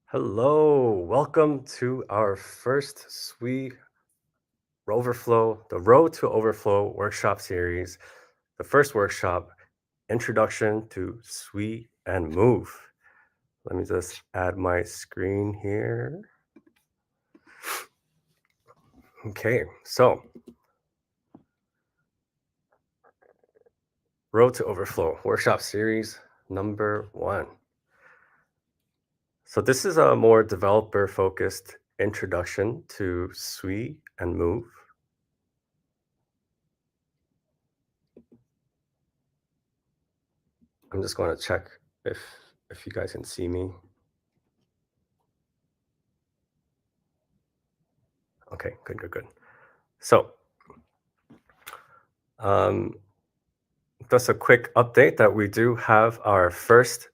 Hello, welcome to our first Sui Overflow, the Road to Overflow workshop series. The first workshop, Introduction to Sui and Move. Let me just add my screen here. Okay, so Road to Overflow workshop series number 1. So this is a more developer-focused introduction to Sui and Move. I'm just going to check if you guys can see me. Okay, good. So, just a quick update that we do have our first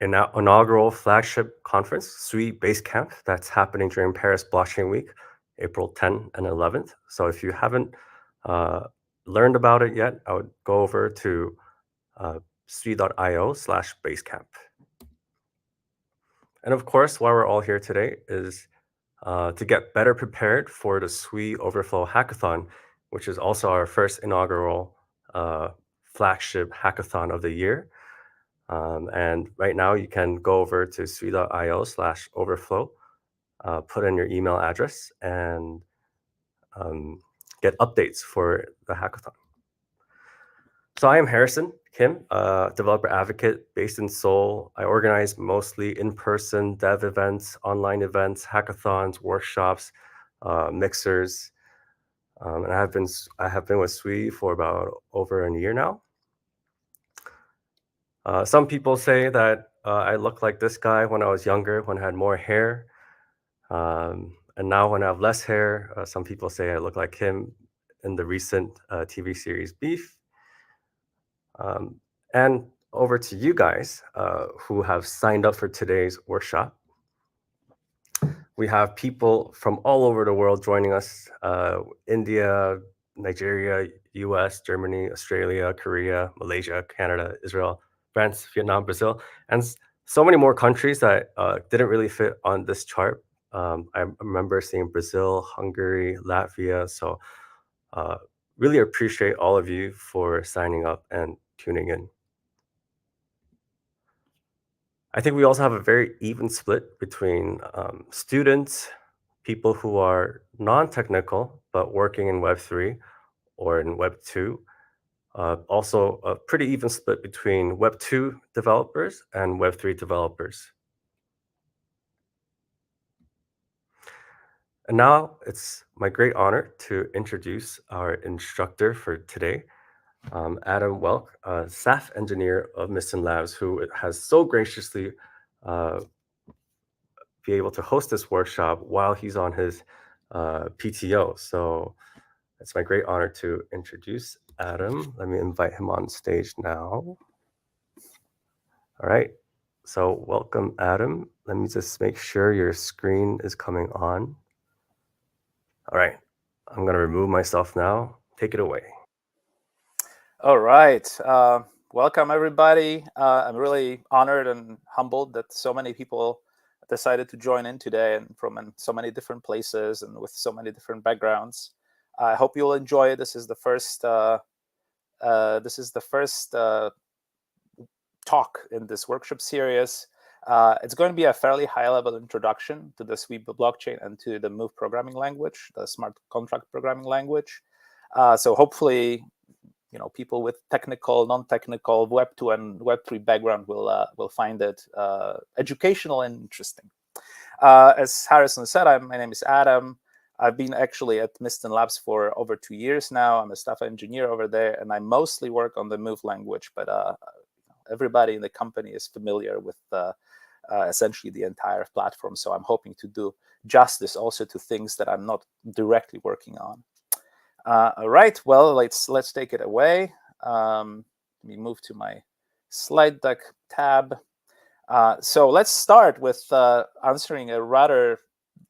inaugural flagship conference, Sui Basecamp, that's happening during Paris Blockchain Week, April 10 and 11th. So if you haven't learned about it yet, I would go over to sui.io/basecamp. And of course, why we're all here today is to get better prepared for the Sui Overflow Hackathon, which is also our first inaugural flagship hackathon of the year. And right now you can go over to sui.io/overflow, put in your email address, and get updates for the hackathon. So I am Harrison Kim, developer advocate based in Seoul. I organize mostly in-person dev events, online events, hackathons, workshops, mixers, and I have been with Sui for about over a year now. Some people say that I look like this guy when I was younger, when I had more hair, and now when I have less hair, some people say I look like him in the recent TV series Beef. And over to you guys who have signed up for today's workshop. We have people from all over the world joining us, India, Nigeria, US, Germany, Australia, Korea, Malaysia, Canada, Israel, France, Vietnam, Brazil, and so many more countries that didn't really fit on this chart. I remember seeing Brazil, Hungary, Latvia, so really appreciate all of you for signing up and tuning in. I think we also have a very even split between students, people who are non-technical but working in Web3 or in Web2. Also, a pretty even split between Web2 developers and Web3 developers. And now it's my great honor to introduce our instructor for today, Adam Welc, staff engineer of Mysten Labs, who has so graciously be able to host this workshop while he's on his PTO. So it's my great honor to introduce Adam. Let me invite him on stage now. All right. So welcome, Adam. Let me just make sure your screen is coming on. All right. I'm going to remove myself now. Take it away. All right. Welcome, everybody. I'm really honored and humbled that so many people decided to join in today and from so many different places and with so many different backgrounds. I hope you'll enjoy it. This is the first talk in this workshop series. It's going to be a fairly high-level introduction to the Sui blockchain and to the Move programming language, the smart contract programming language. So hopefully, people with technical, non-technical, Web2 and Web3 background will find it educational and interesting. As Harrison said, my name is Adam. I've been actually at Mysten Labs for over 2 years now. I'm a staff engineer over there, and I mostly work on the Move language, but everybody in the company is familiar with essentially the entire platform. So I'm hoping to do justice also to things that I'm not directly working on. All right, well, let's take it away. Let me move to my slide deck tab. So let's start with answering a rather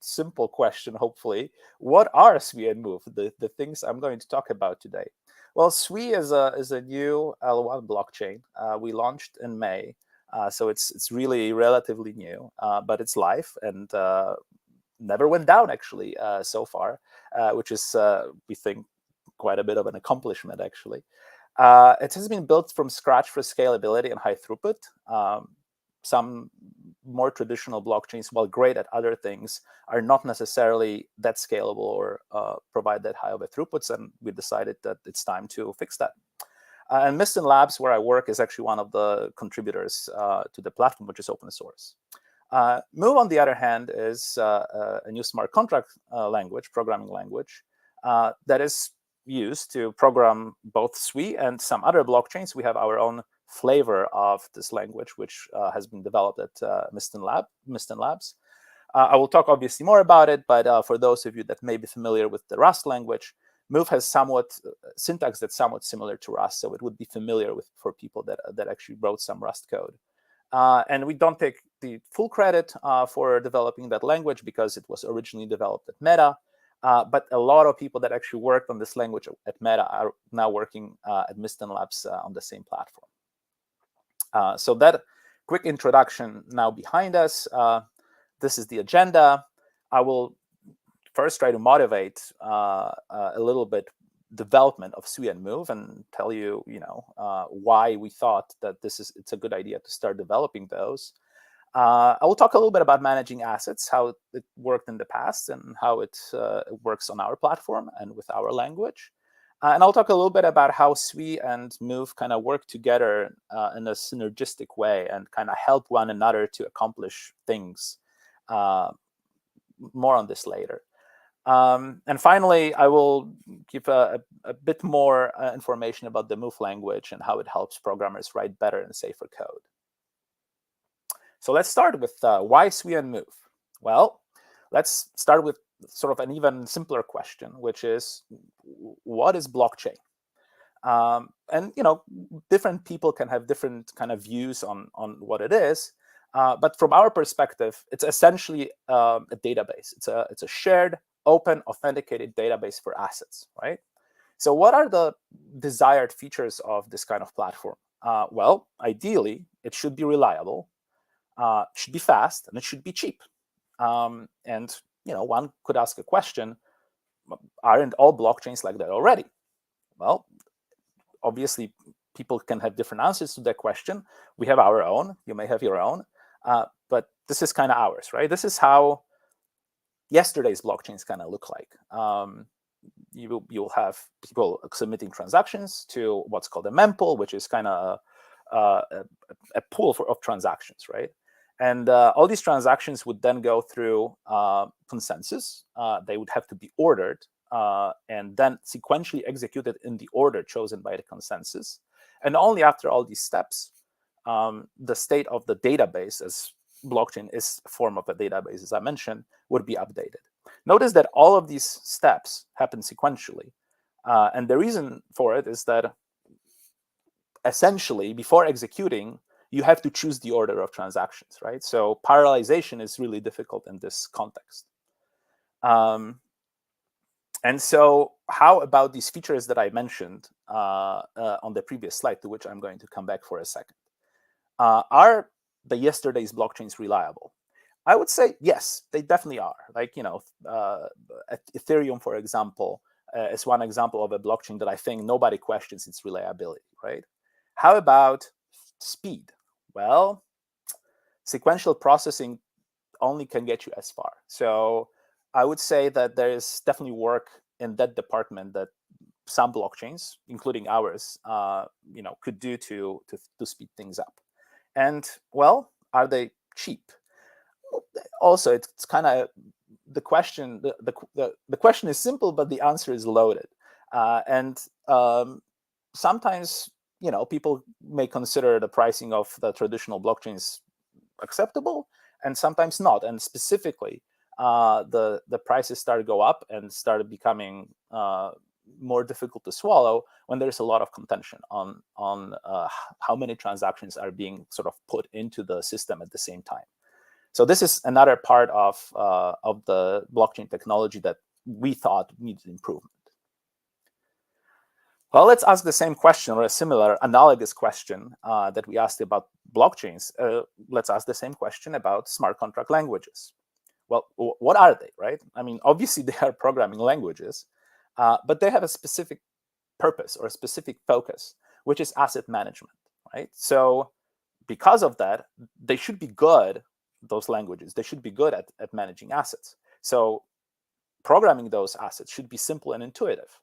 simple question, hopefully. What are Sui and Move, the things I'm going to talk about today? Well, Sui is a new L1 blockchain. We launched in May. So it's really relatively new, but it's live and never went down actually so far, which is, we think, quite a bit of an accomplishment actually. It has been built from scratch for scalability and high throughput. Some more traditional blockchains, while great at other things, are not necessarily that scalable or provide that high of a throughputs, and we decided that it's time to fix that. And Mysten Labs, where I work, is actually one of the contributors to the platform, which is open source. Move, on the other hand, is a new smart contract language, programming language, that is used to program both Sui and some other blockchains. We have our own flavor of this language, which has been developed at Mysten Labs. I will talk obviously more about it, but for those of you that may be familiar with the Rust language, Move has somewhat syntax that's somewhat similar to Rust, so it would be familiar for people that actually wrote some Rust code. And we don't take the full credit for developing that language because it was originally developed at Meta. But a lot of people that actually worked on this language at Meta are now working at Mysten Labs on the same platform. So that quick introduction now behind us. This is the agenda. I will first try to motivate a little bit development of Sui and Move and tell you, why we thought that it's a good idea to start developing those. I will talk a little bit about managing assets, how it worked in the past and how it works on our platform and with our language. And I'll talk a little bit about how Sui and Move kind of work together in a synergistic way and kind of help one another to accomplish things. More on this later. And finally, I will give a bit more information about the Move language and how it helps programmers write better and safer code. So let's start with why Sui and Move. Well, let's start with sort of an even simpler question, which is, what is blockchain? And different people can have different kind of views on what it is. But from our perspective, it's essentially a database. It's a shared, open, authenticated database for assets, right? So what are the desired features of this kind of platform? Well, ideally, it should be reliable, it should be fast, and it should be cheap. And one could ask a question, aren't all blockchains like that already? Well, obviously, people can have different answers to that question. We have our own. You may have your own. But this is kind of ours, right? This is how yesterday's blockchains kind of look like. You'll have people submitting transactions to what's called a mempool, which is kind of a pool of transactions, right? And all these transactions would then go through consensus. They would have to be ordered and then sequentially executed in the order chosen by the consensus. And only after all these steps, the state of the database, as blockchain is a form of a database, as I mentioned, would be updated. Notice that all of these steps happen sequentially. And the reason for it is that essentially, before executing, you have to choose the order of transactions, right? So parallelization is really difficult in this context. And so how about these features that I mentioned on the previous slide, to which I'm going to come back for a second? Are the yesterday's blockchains reliable? I would say yes, they definitely are. Like, Ethereum, for example, is one example of a blockchain that I think nobody questions its reliability, right? How about speed? Well, sequential processing only can get you as far. So I would say that there is definitely work in that department that some blockchains, including ours, could do to speed things up. And well, are they cheap? Also, it's kind of the question. The question is simple, but the answer is loaded. And sometimes, people may consider the pricing of the traditional blockchains acceptable, and sometimes not. And specifically, the prices start to go up and started becoming more difficult to swallow when there's a lot of contention on how many transactions are being sort of put into the system at the same time. So this is another part of the blockchain technology that we thought needed improvement. Well, let's ask the same question, or a similar analogous question that we asked about blockchains. Let's ask the same question about smart contract languages. Well, what are they, right? I mean, obviously they are programming languages, but they have a specific purpose or a specific focus, which is asset management, right? So because of that, they should be good, those languages, they should be good at managing assets. So programming those assets should be simple and intuitive.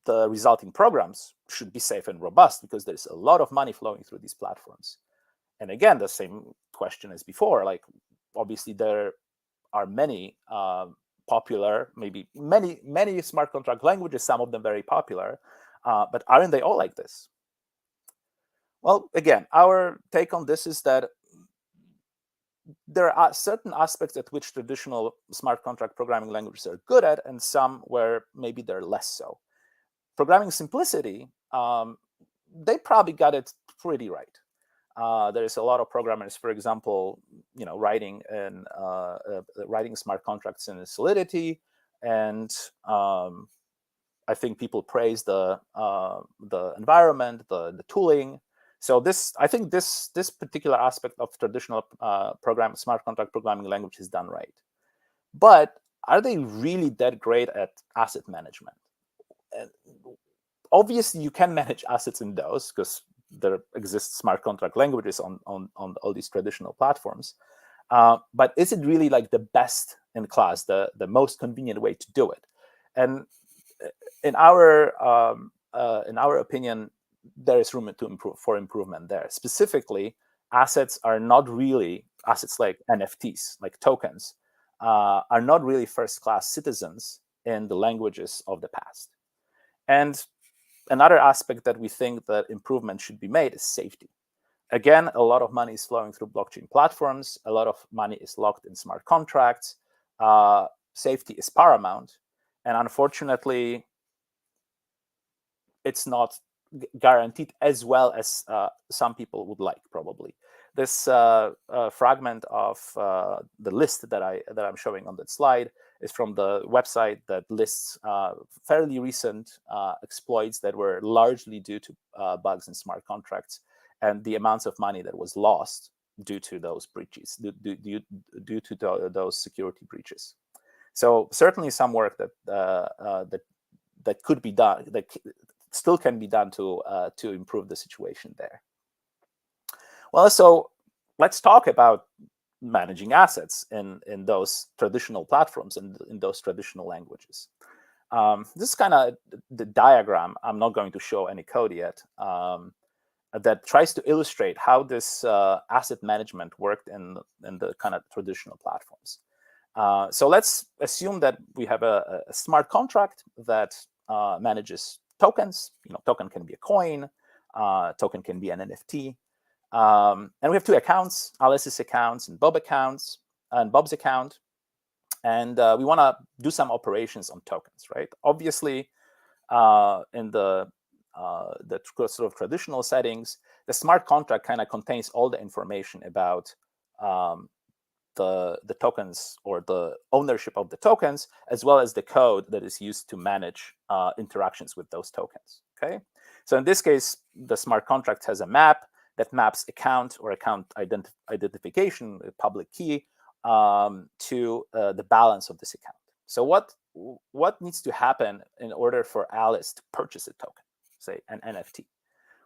The resulting programs should be safe and robust because there's a lot of money flowing through these platforms. And again, the same question as before, like obviously there are many popular, maybe many smart contract languages, some of them very popular, but aren't they all like this? Well, again, our take on this is that there are certain aspects at which traditional smart contract programming languages are good at, and some where maybe they're less so. Programming simplicity, they probably got it pretty right. There's a lot of programmers, for example, writing smart contracts in Solidity, and I think people praise the environment, the tooling. So I think this particular aspect of traditional smart contract programming language is done right. But are they really that great at asset management? And obviously, you can manage assets in those because there exist smart contract languages on all these traditional platforms. But is it really like the best in class, the most convenient way to do it? And in our opinion, there is room to for improvement there. Specifically, assets are not really assets like NFTs, like tokens, are not really first-class citizens in the languages of the past. And another aspect that we think that improvement should be made is safety. Again, a lot of money is flowing through blockchain platforms. A lot of money is locked in smart contracts. Safety is paramount. And unfortunately, it's not guaranteed as well as some people would like, probably. This fragment of the list that I'm showing on that slide is from the website that lists fairly recent exploits that were largely due to bugs in smart contracts and the amounts of money that was lost due to those breaches, due to those security breaches. So certainly some work that could be done, that still can be done to improve the situation there. Well, so let's talk about managing assets in those traditional platforms and in those traditional languages. This is kind of the diagram. I'm not going to show any code yet. That tries to illustrate how this asset management worked in the kind of traditional platforms. So let's assume that we have a smart contract that manages tokens. Token can be a coin, token can be an NFT. And we have two accounts, Alice's accounts and Bob's account. And we want to do some operations on tokens, right? Obviously, in the sort of traditional settings, the smart contract kind of contains all the information about the tokens or the ownership of the tokens, as well as the code that is used to manage interactions with those tokens. Okay, so in this case, the smart contract has a map that maps account or account identification, a public key, to the balance of this account. So what needs to happen in order for Alice to purchase a token, say an NFT?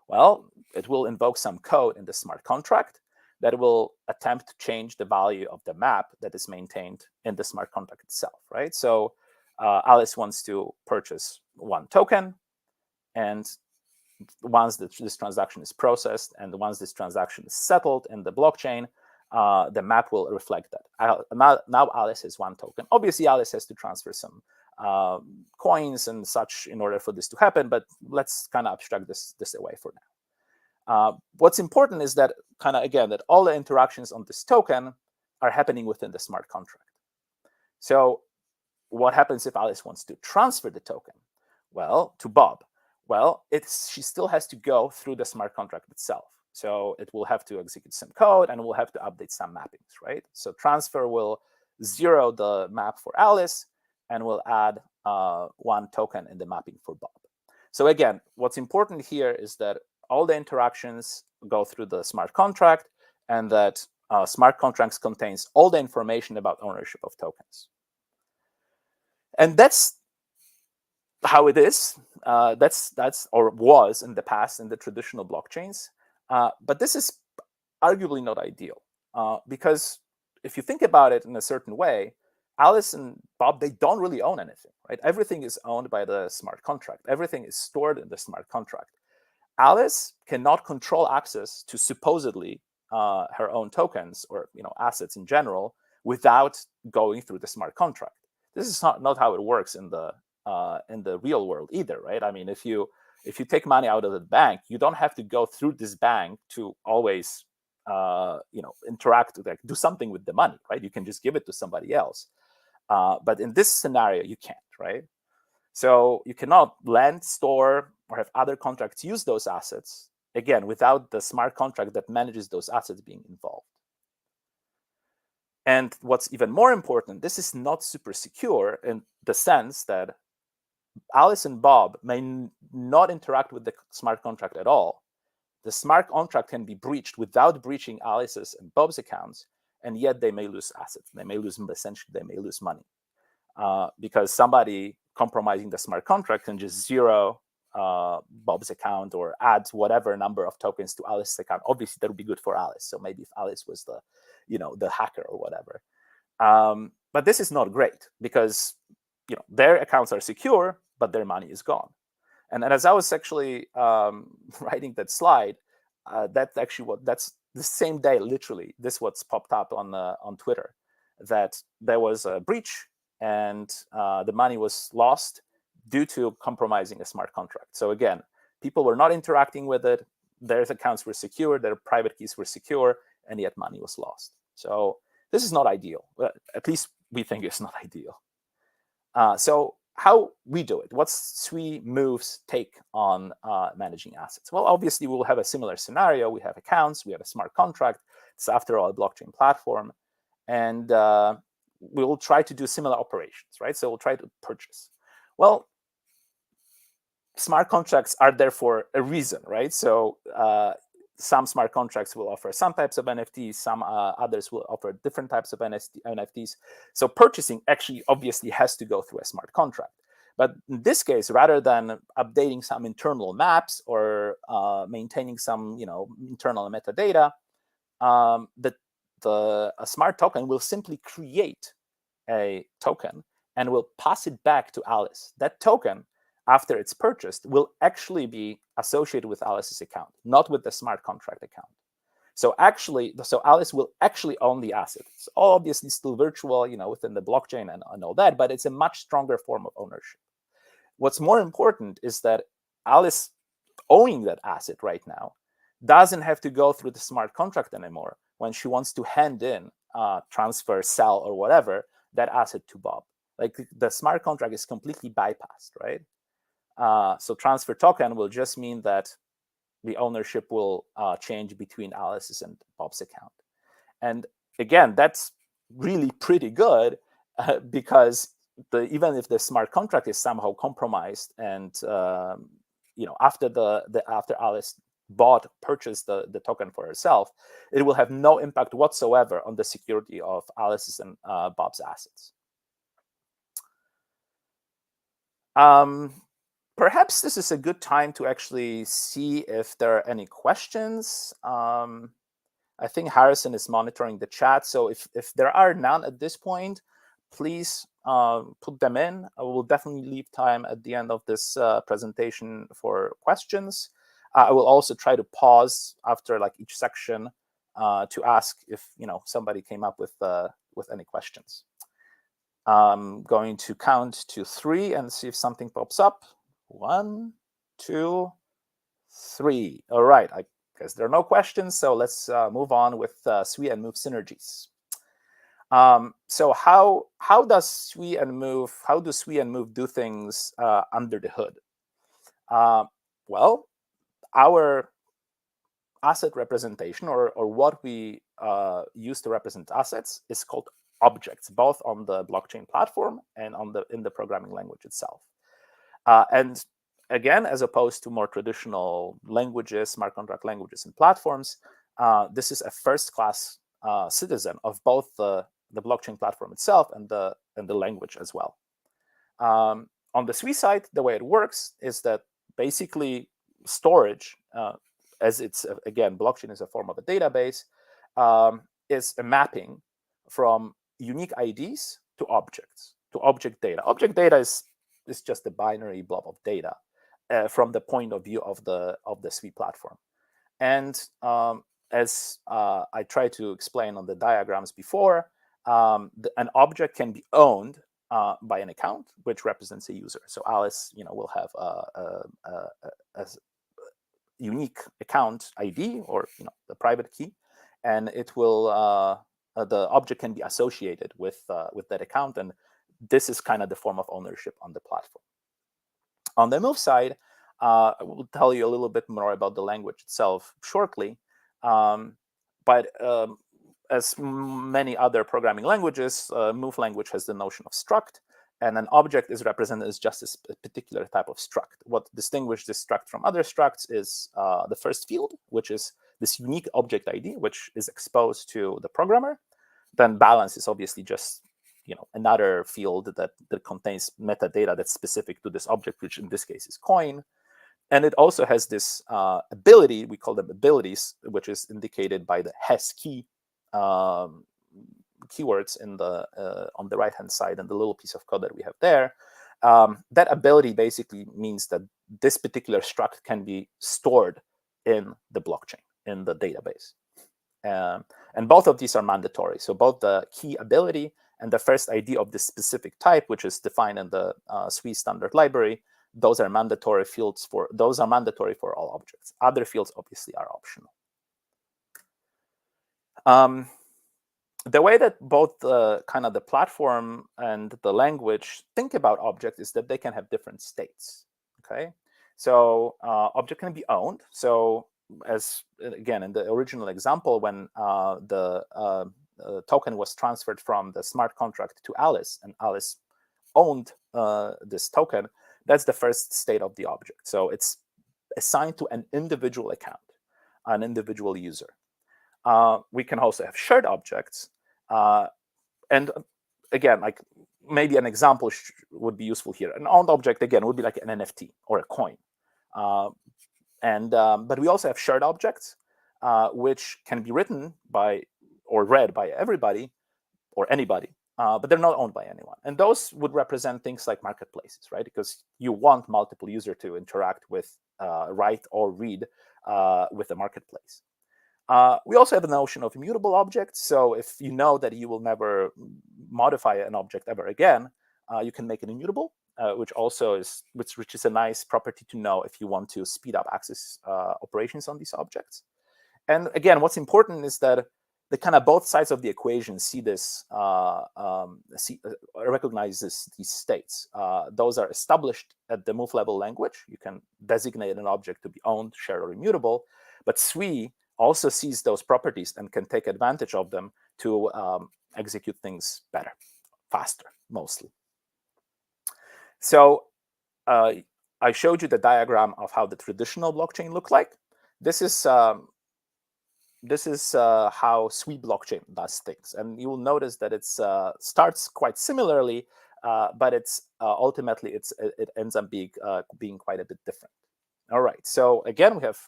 Well, it will invoke some code in the smart contract that will attempt to change the value of the map that is maintained in the smart contract itself, right? So Alice wants to purchase one token, and once this transaction is processed and once this transaction is settled in the blockchain, the map will reflect that. Now Alice has one token. Obviously, Alice has to transfer some coins and such in order for this to happen, but let's kind of abstract this away for now. What's important is that that all the interactions on this token are happening within the smart contract. So what happens if Alice wants to transfer the token? Well, to Bob. Well, she still has to go through the smart contract itself. So it will have to execute some code and we'll have to update some mappings, right? So transfer will zero the map for Alice and will add one token in the mapping for Bob. So again, what's important here is that all the interactions go through the smart contract, and that smart contracts contains all the information about ownership of tokens. And that's how it is. That's or was in the past in the traditional blockchains. But this is arguably not ideal, because if you think about it in a certain way, Alice and Bob, they don't really own anything, right? Everything is owned by the smart contract. Everything is stored in the smart contract. Alice cannot control access to supposedly her own tokens or assets in general without going through the smart contract. This is not how it works in the real world either, right? I mean, if you take money out of the bank, you don't have to go through this bank to always interact, like do something with the money, right? You can just give it to somebody else. But in this scenario, you can't, right? So you cannot lend, store, or have other contracts use those assets, again, without the smart contract that manages those assets being involved. And what's even more important, this is not super secure in the sense that Alice and Bob may not interact with the smart contract at all. The smart contract can be breached without breaching Alice's and Bob's accounts, and yet they may lose assets. They may lose, essentially, they may lose money. Because somebody compromising the smart contract can just zero Bob's account or add whatever number of tokens to Alice's account. Obviously, that would be good for Alice. So maybe if Alice was the hacker or whatever. But this is not great because their accounts are secure, but their money is gone. And as I was actually writing that slide, that's the same day, literally, this what's popped up on Twitter, that there was a breach and the money was lost due to compromising a smart contract. So again, people were not interacting with it. Their accounts were secure, their private keys were secure, and yet money was lost. So this is not ideal. At least we think it's not ideal. So how we do it? What's Sui Move's take on managing assets? Well, obviously, we'll have a similar scenario. We have accounts. We have a smart contract. It's, after all, a blockchain platform. And we'll try to do similar operations, right? So we'll try to purchase. Well, smart contracts are there for a reason, right? So some smart contracts will offer some types of NFTs, some others will offer different types of NFTs. So purchasing actually obviously has to go through a smart contract. But in this case, rather than updating some internal maps or maintaining some internal metadata, a smart token will simply create a token and will pass it back to Alice. That token, after it's purchased, will actually be associated with Alice's account, not with the smart contract account. So Alice will actually own the asset. It's obviously still virtual, within the blockchain and all that, but it's a much stronger form of ownership. What's more important is that Alice owning that asset right now doesn't have to go through the smart contract anymore when she wants to hand in, transfer, sell, or whatever, that asset to Bob. Like the smart contract is completely bypassed, right? So transfer token will just mean that the ownership will change between Alice's and Bob's account. And again, that's really pretty good because even if the smart contract is somehow compromised and after Alice purchased the token for herself, it will have no impact whatsoever on the security of Alice's and Bob's assets. Perhaps this is a good time to actually see if there are any questions. I think Harrison is monitoring the chat. So if there are none at this point, please put them in. I will definitely leave time at the end of this presentation for questions. I will also try to pause after each section to ask if somebody came up with any questions. I'm going to count to 3 and see if something pops up. 1, 2, 3. All right, I guess there are no questions, so let's move on with Sui and Move synergies. So how do Sui and Move do things under the hood? Well, our asset representation, or what we use to represent assets, is called objects, both on the blockchain platform and in the programming language itself. And again, as opposed to more traditional languages, smart contract languages and platforms, this is a first-class citizen of both the blockchain platform itself and the language as well. On the Sui side, the way it works is that basically storage, as it's, again, blockchain is a form of a database, is a mapping from unique IDs to objects, to object data. Object data is just a binary blob of data from the point of view of the Sui platform. And as I tried to explain on the diagrams before, an object can be owned by an account, which represents a user. So Alice, will have a unique account ID, or the private key, and it will the object can be associated with that account, and this is kind of the form of ownership on the platform. On the Move side, I will tell you a little bit more about the language itself shortly, but as many other programming languages, Move language has the notion of struct, and an object is represented as just a particular type of struct. What distinguishes this struct from other structs is the first field, which is this unique object ID, which is exposed to the programmer. Then balance is obviously just another field that contains metadata that's specific to this object, which in this case is coin. And it also has this ability, we call them abilities, which is indicated by the has key keywords in on the right-hand side and the little piece of code that we have there. That ability basically means that this particular struct can be stored in the blockchain, in the database. And both of these are mandatory. So both the key ability and the first ID of this specific type, which is defined in the Sui standard library, those are mandatory fields for all objects. Other fields obviously are optional. The way that both the platform and the language think about objects is that they can have different states. Okay, so object can be owned. So as again in the original example, when the token was transferred from the smart contract to Alice, and Alice owned this token, that's the first state of the object. So it's assigned to an individual account, an individual user. We can also have shared objects. And again, like maybe an example would be useful here. An owned object, again, would be like an NFT or a coin. But we also have shared objects, which can be written by or read by everybody or anybody, but they're not owned by anyone. And those would represent things like marketplaces, right? Because you want multiple users to interact with, write or read with the marketplace. We also have the notion of immutable objects. So if you know that you will never modify an object ever again, you can make it immutable, which is a nice property to know if you want to speed up access operations on these objects. And again, what's important is that the kind of both sides of the equation see this, recognizes these states. Those are established at the Move level language. You can designate an object to be owned, shared, or immutable. But Sui also sees those properties and can take advantage of them to execute things better, faster, mostly. So I showed you the diagram of how the traditional blockchain looked like. This is how Sui blockchain does things. And you will notice that it starts quite similarly, but it's ultimately it ends up being quite a bit different. All right, so again, we have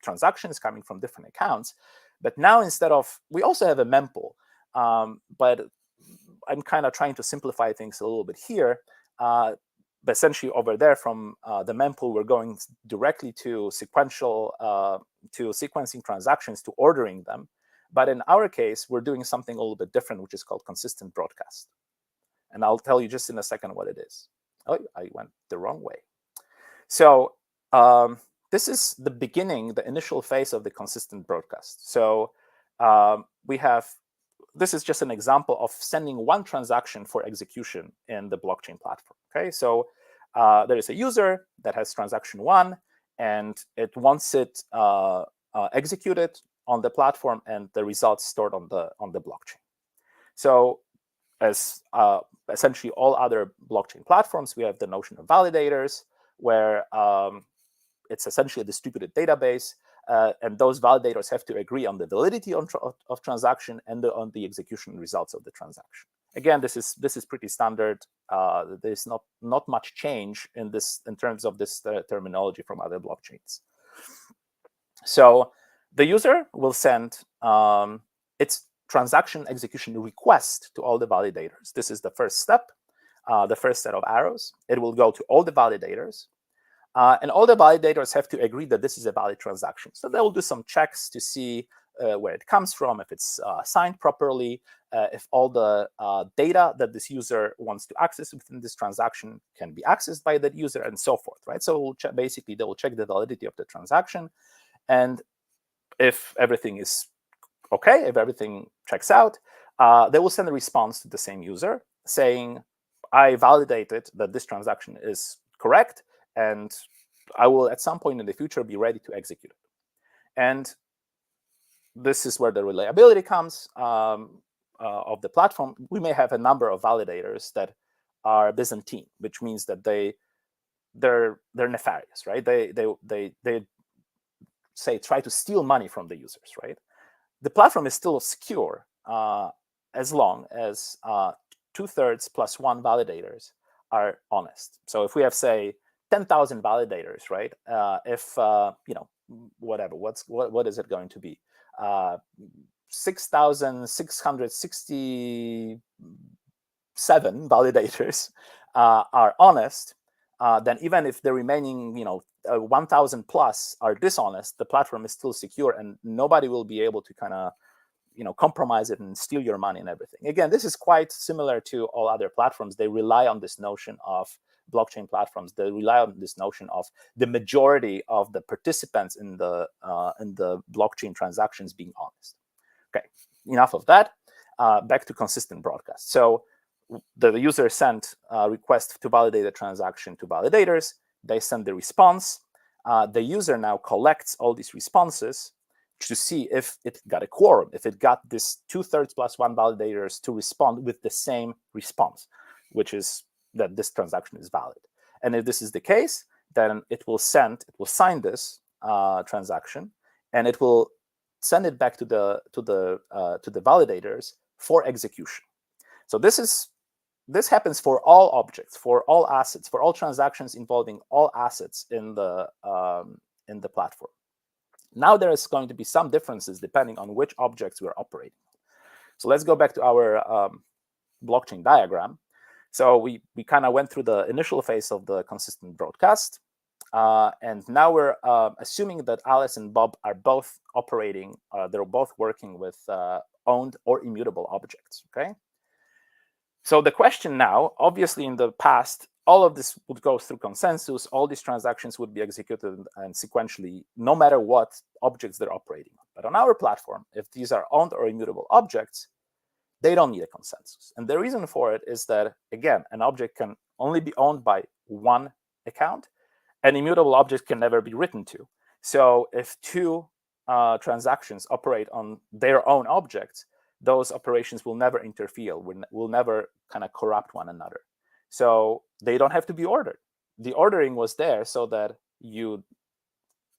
transactions coming from different accounts, but now we also have a mempool, but I'm kind of trying to simplify things a little bit here. But essentially over there from the mempool, we're going directly to sequencing transactions, to ordering them. But in our case, we're doing something a little bit different, which is called consistent broadcast. And I'll tell you just in a second what it is. Oh, I went the wrong way. So this is the beginning, the initial phase of the consistent broadcast. So this is just an example of sending one transaction for execution in the blockchain platform. Okay, so there is a user that has transaction 1, and it wants it executed on the platform, and the results stored on the blockchain. So as essentially all other blockchain platforms, we have the notion of validators, where it's essentially a distributed database, and those validators have to agree on the validity of transaction and on the execution results of the transaction. Again, this is pretty standard. There's not much change in terms of this terminology from other blockchains. So the user will send its transaction execution request to all the validators. This is the first step, the first set of arrows. It will go to all the validators. And all the validators have to agree that this is a valid transaction. So they will do some checks to see where it comes from, if it's signed properly, if all the data that this user wants to access within this transaction can be accessed by that user, and so forth, right? So basically, they will check the validity of the transaction. And if everything is okay, if everything checks out, they will send a response to the same user saying, I validated that this transaction is correct, and I will, at some point in the future, be ready to execute it. And this is where the reliability comes of the platform. We may have a number of validators that are Byzantine, which means that they're nefarious, right? They say try to steal money from the users, right? The platform is still secure as long as 2/3 plus 1 validators are honest. So if we have, say, 10,000 validators, right? If whatever, what is it going to be? 6,667 validators are honest. Then even if the remaining 1,000 plus are dishonest, the platform is still secure, and nobody will be able to kind of compromise it and steal your money and everything. Again, this is quite similar to all other platforms. They rely on this notion of blockchain platforms. They rely on this notion of the majority of the participants in the blockchain transactions being honest. Okay, enough of that. Back to consistent broadcast. So the user sent a request to validate a transaction to validators. They send the response. The user now collects all these responses to see if it got a quorum, if it got this 2/3 plus 1 validators to respond with the same response, which is that this transaction is valid. And if this is the case, then it will sign this transaction, and it will send it back to the validators for execution. So this happens for all objects, for all assets, for all transactions involving all assets in the platform. Now there is going to be some differences depending on which objects we're operating. So let's go back to our blockchain diagram. So we kind of went through the initial phase of the consistent broadcast. And now we're assuming that Alice and Bob are both operating, they're both working with owned or immutable objects, okay? So the question now, obviously in the past, all of this would go through consensus. All these transactions would be executed and sequentially, no matter what objects they're operating on. But on our platform, if these are owned or immutable objects, they don't need a consensus. And the reason for it is that, again, an object can only be owned by one account. An immutable object can never be written to. So if two transactions operate on their own objects, those operations will never interfere, will never kind of corrupt one another. So they don't have to be ordered. The ordering was there so that you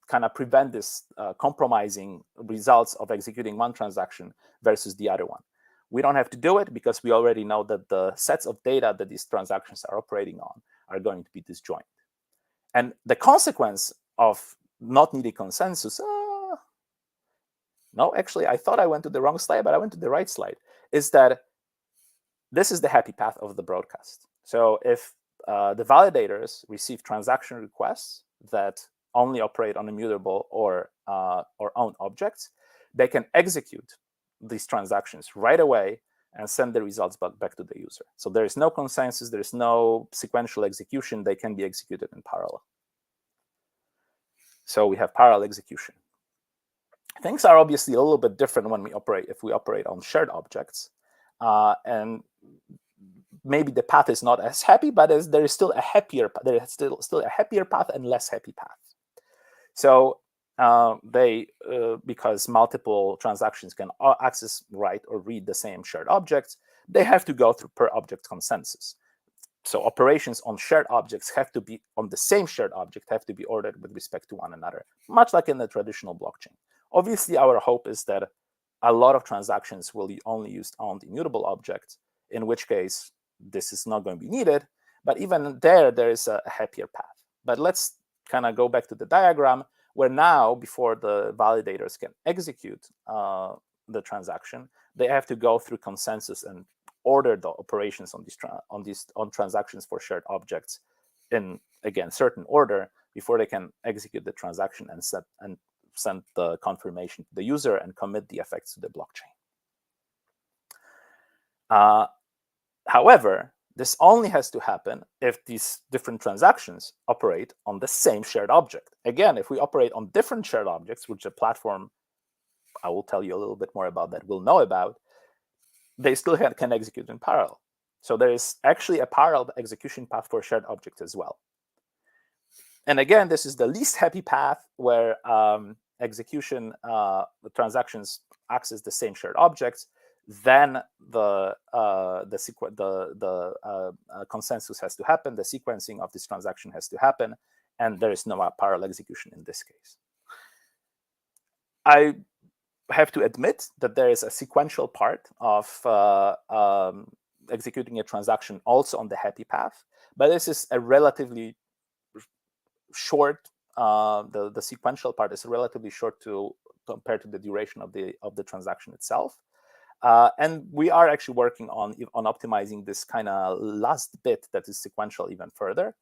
kind of prevent this compromising results of executing one transaction versus the other one. We don't have to do it because we already know that the sets of data that these transactions are operating on are going to be disjoint. And the consequence of not needing consensus, no, actually, I thought I went to the wrong slide, but I went to the right slide, is that this is the happy path of the broadcast. So if the validators receive transaction requests that only operate on immutable or owned objects, they can execute these transactions right away and send the results back to the user. So there is no consensus, there is no sequential execution. They can be executed in parallel. So we have parallel execution. Things are obviously a little bit different when if we operate on shared objects. And maybe the path is not as happy, but there is still a happier path and less happy path. So because multiple transactions can access, write, or read the same shared objects, they have to go through per object consensus. So operations on shared objects have to be on the same shared object, have to be ordered with respect to one another, much like in the traditional blockchain. Obviously, our hope is that a lot of transactions will only use owned immutable objects, in which case this is not going to be needed. But even there is a happier path. But let's kind of go back to the diagram where now, before the validators can execute the transaction, they have to go through consensus and order the operations on transactions for shared objects in, again, certain order before they can execute the transaction and send the confirmation to the user and commit the effects to the blockchain. However, this only has to happen if these different transactions operate on the same shared object. Again, if we operate on different shared objects, which the platform, I will tell you a little bit more about that, will know about, they still can execute in parallel. So there is actually a parallel execution path for shared objects as well. And again, this is the least happy path where execution, the transactions access the same shared objects. Then the consensus has to happen. The sequencing of this transaction has to happen, and there is no parallel execution in this case. I have to admit that there is a sequential part of executing a transaction also on the happy path, but this is a relatively short. The sequential part is relatively short compared to the duration of the transaction itself. And we are actually working on optimizing this kind of last bit that is sequential even further.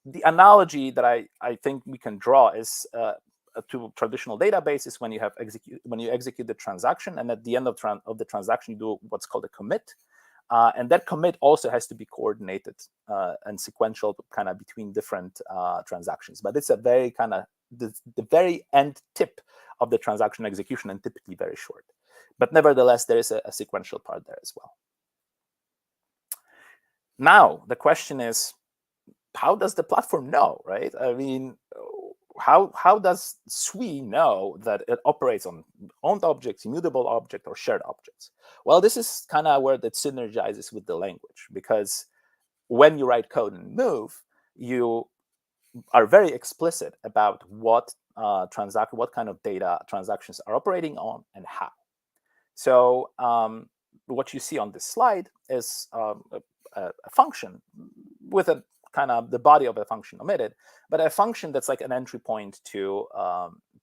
The analogy that I think we can draw is to traditional databases when you execute the transaction, and at the end of the transaction you do what's called a commit, and that commit also has to be coordinated and sequential kind of between different transactions. But it's a very kind of the very end tip of the transaction execution, and typically very short. But nevertheless, there is a sequential part there as well. Now, the question is, how does the platform know, right? I mean, how does Sui know that it operates on owned objects, immutable object, or shared objects? Well, this is kind of where that synergizes with the language, because when you write code in Move, you are very explicit about what kind of data transactions are operating on and how. So what you see on this slide is a function with a kind of the body of a function omitted, but a function that's like an entry point to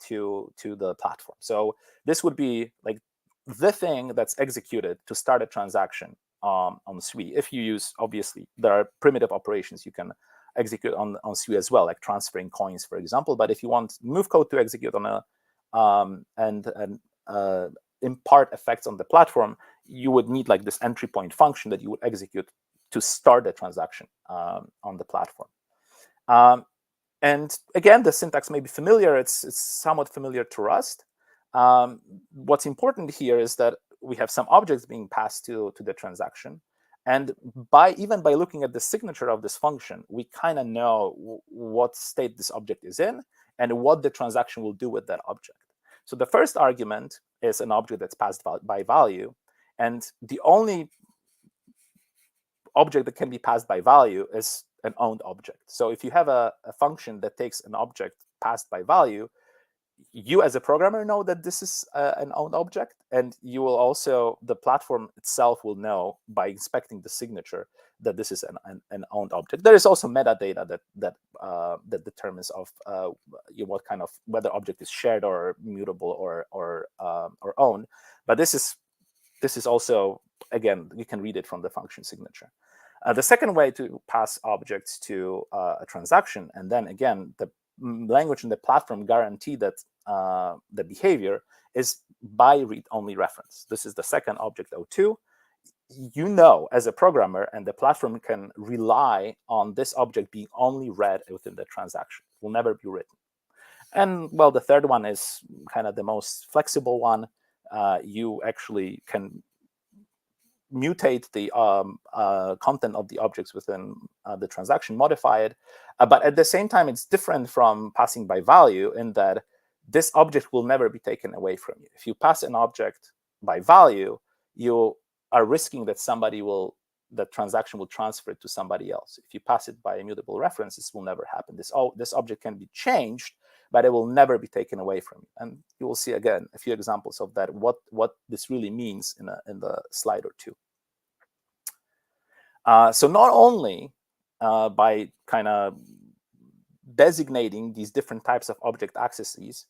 the platform. So this would be like the thing that's executed to start a transaction on Sui. If you use, obviously, there are primitive operations you can execute on Sui as well, like transferring coins, for example. But if you want Move code to execute on a impart effects on the platform, you would need like this entry point function that you would execute to start the transaction on the platform. And again, the syntax may be familiar. It's somewhat familiar to Rust. What's important here is that we have some objects being passed to the transaction. And even by looking at the signature of this function, we kind of know what state this object is in and what the transaction will do with that object. So the first argument is an object that's passed by value. And the only object that can be passed by value is an owned object. So if you have a function that takes an object passed by value, you as a programmer know that this is an owned object, and you will also, the platform itself will know by inspecting the signature that this is an owned object. There is also metadata that determines of what kind of, whether object is shared or mutable or owned. But this is also, again, you can read it from the function signature. The second way to pass objects to a transaction, and then again, the language and the platform guarantee that the behavior is by read-only reference. This is the second object, O2. You know, as a programmer, and the platform can rely on this object being only read within the transaction. It will never be written. And well, the third one is kind of the most flexible one. You actually can mutate the content of the objects within the transaction, modify it. But at the same time, it's different from passing by value in that this object will never be taken away from you. If you pass an object by value, you are risking that somebody will the transaction will transfer it to somebody else. If you pass it by immutable reference, this will never happen. This object can be changed, but it will never be taken away from you. And you will see again a few examples of that, what this really means in the slide or two. So not only by kind of designating these different types of object accesses,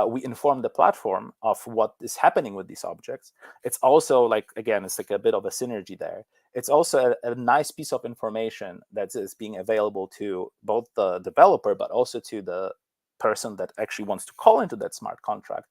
we inform the platform of what is happening with these objects. It's also like, again, it's like a bit of a synergy there. It's also a nice piece of information that is being available to both the developer, but also to the person that actually wants to call into that smart contract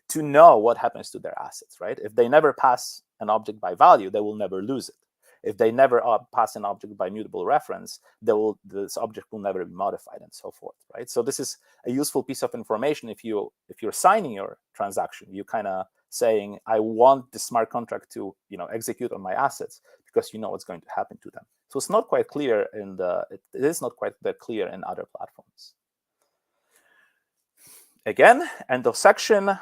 to know what happens to their assets, right? If they never pass an object by value, they will never lose it. If they never pass an object by mutable reference, this object will never be modified and so forth, right? So this is a useful piece of information if you're signing your transaction. You kind of saying, I want the smart contract to execute on my assets because you know what's going to happen to them. So it's not quite clear it is not quite that clear in other platforms. Again, end of section.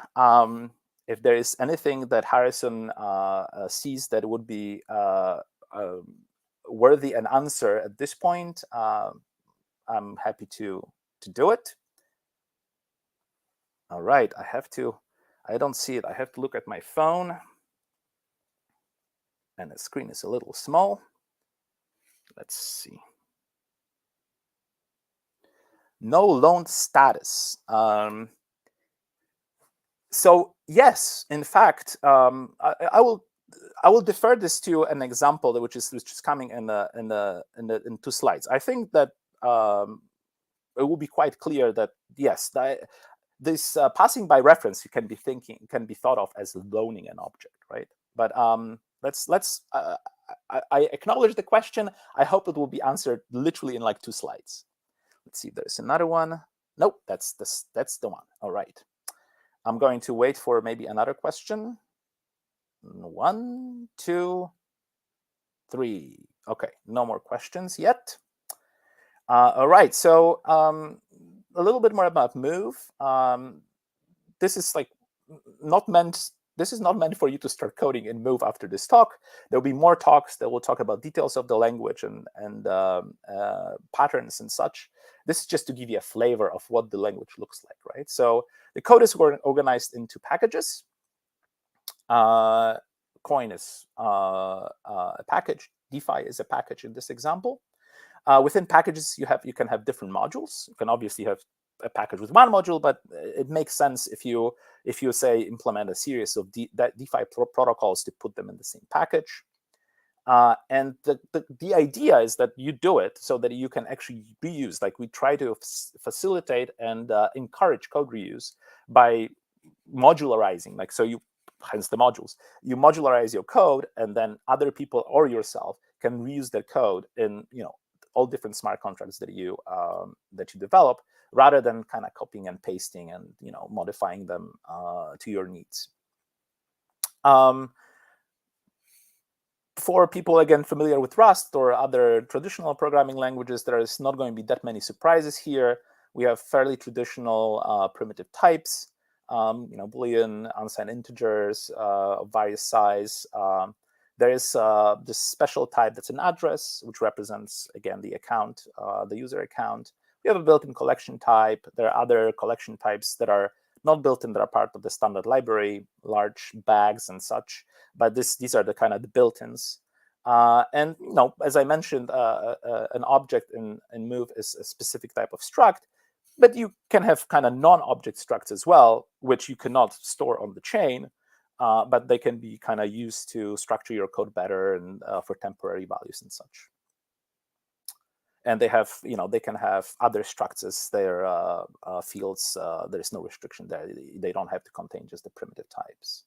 If there is anything that Harrison sees that would be worthy an answer at this point, I'm happy to do it. All right, I don't see it. I have to look at my phone. And the screen is a little small. Let's see. No loan status. So yes, in fact, I will defer this to an example which is coming in 2 slides. I think that it will be quite clear that yes, this passing by reference can be thought of as loaning an object, right? But I acknowledge the question. I hope it will be answered literally in like 2 slides. Let's see if there's another one. Nope, that's the one. All right. I'm going to wait for maybe another question. 1, 2, 3. Okay, no more questions yet. All right, so a little bit more about Move. This is not meant for you to start coding in Move after this talk. There'll be more talks that will talk about details of the language and patterns and such. This is just to give you a flavor of what the language looks like, right? So the code is organized into packages. Coin is a package. DeFi is a package in this example. Within packages, you can have different modules. You can obviously have a package with one module, but it makes sense if you say implement a series of DeFi protocols to put them in the same package. And the idea is that you do it so that you can actually reuse. Like we try to facilitate and encourage code reuse by modularizing. Like so hence the modules. You modularize your code, and then other people or yourself can reuse that code in all different smart contracts that you develop, rather than kind of copying and pasting and modifying them to your needs. For people, again, familiar with Rust or other traditional programming languages, there is not going to be that many surprises here. We have fairly traditional primitive types, Boolean, unsigned integers of various size. There is this special type that's an address, which represents, again, the account, the user account. We have a built-in collection type. There are other collection types that are not built-in, that are part of the standard library, large bags and such. But these are the kind of the built-ins. And as I mentioned, an object in Move is a specific type of struct, but you can have kind of non-object structs as well, which you cannot store on the chain, but they can be kind of used to structure your code better and for temporary values and such. And they have, they can have other structs as their fields. There is no restriction there. They don't have to contain just the primitive types.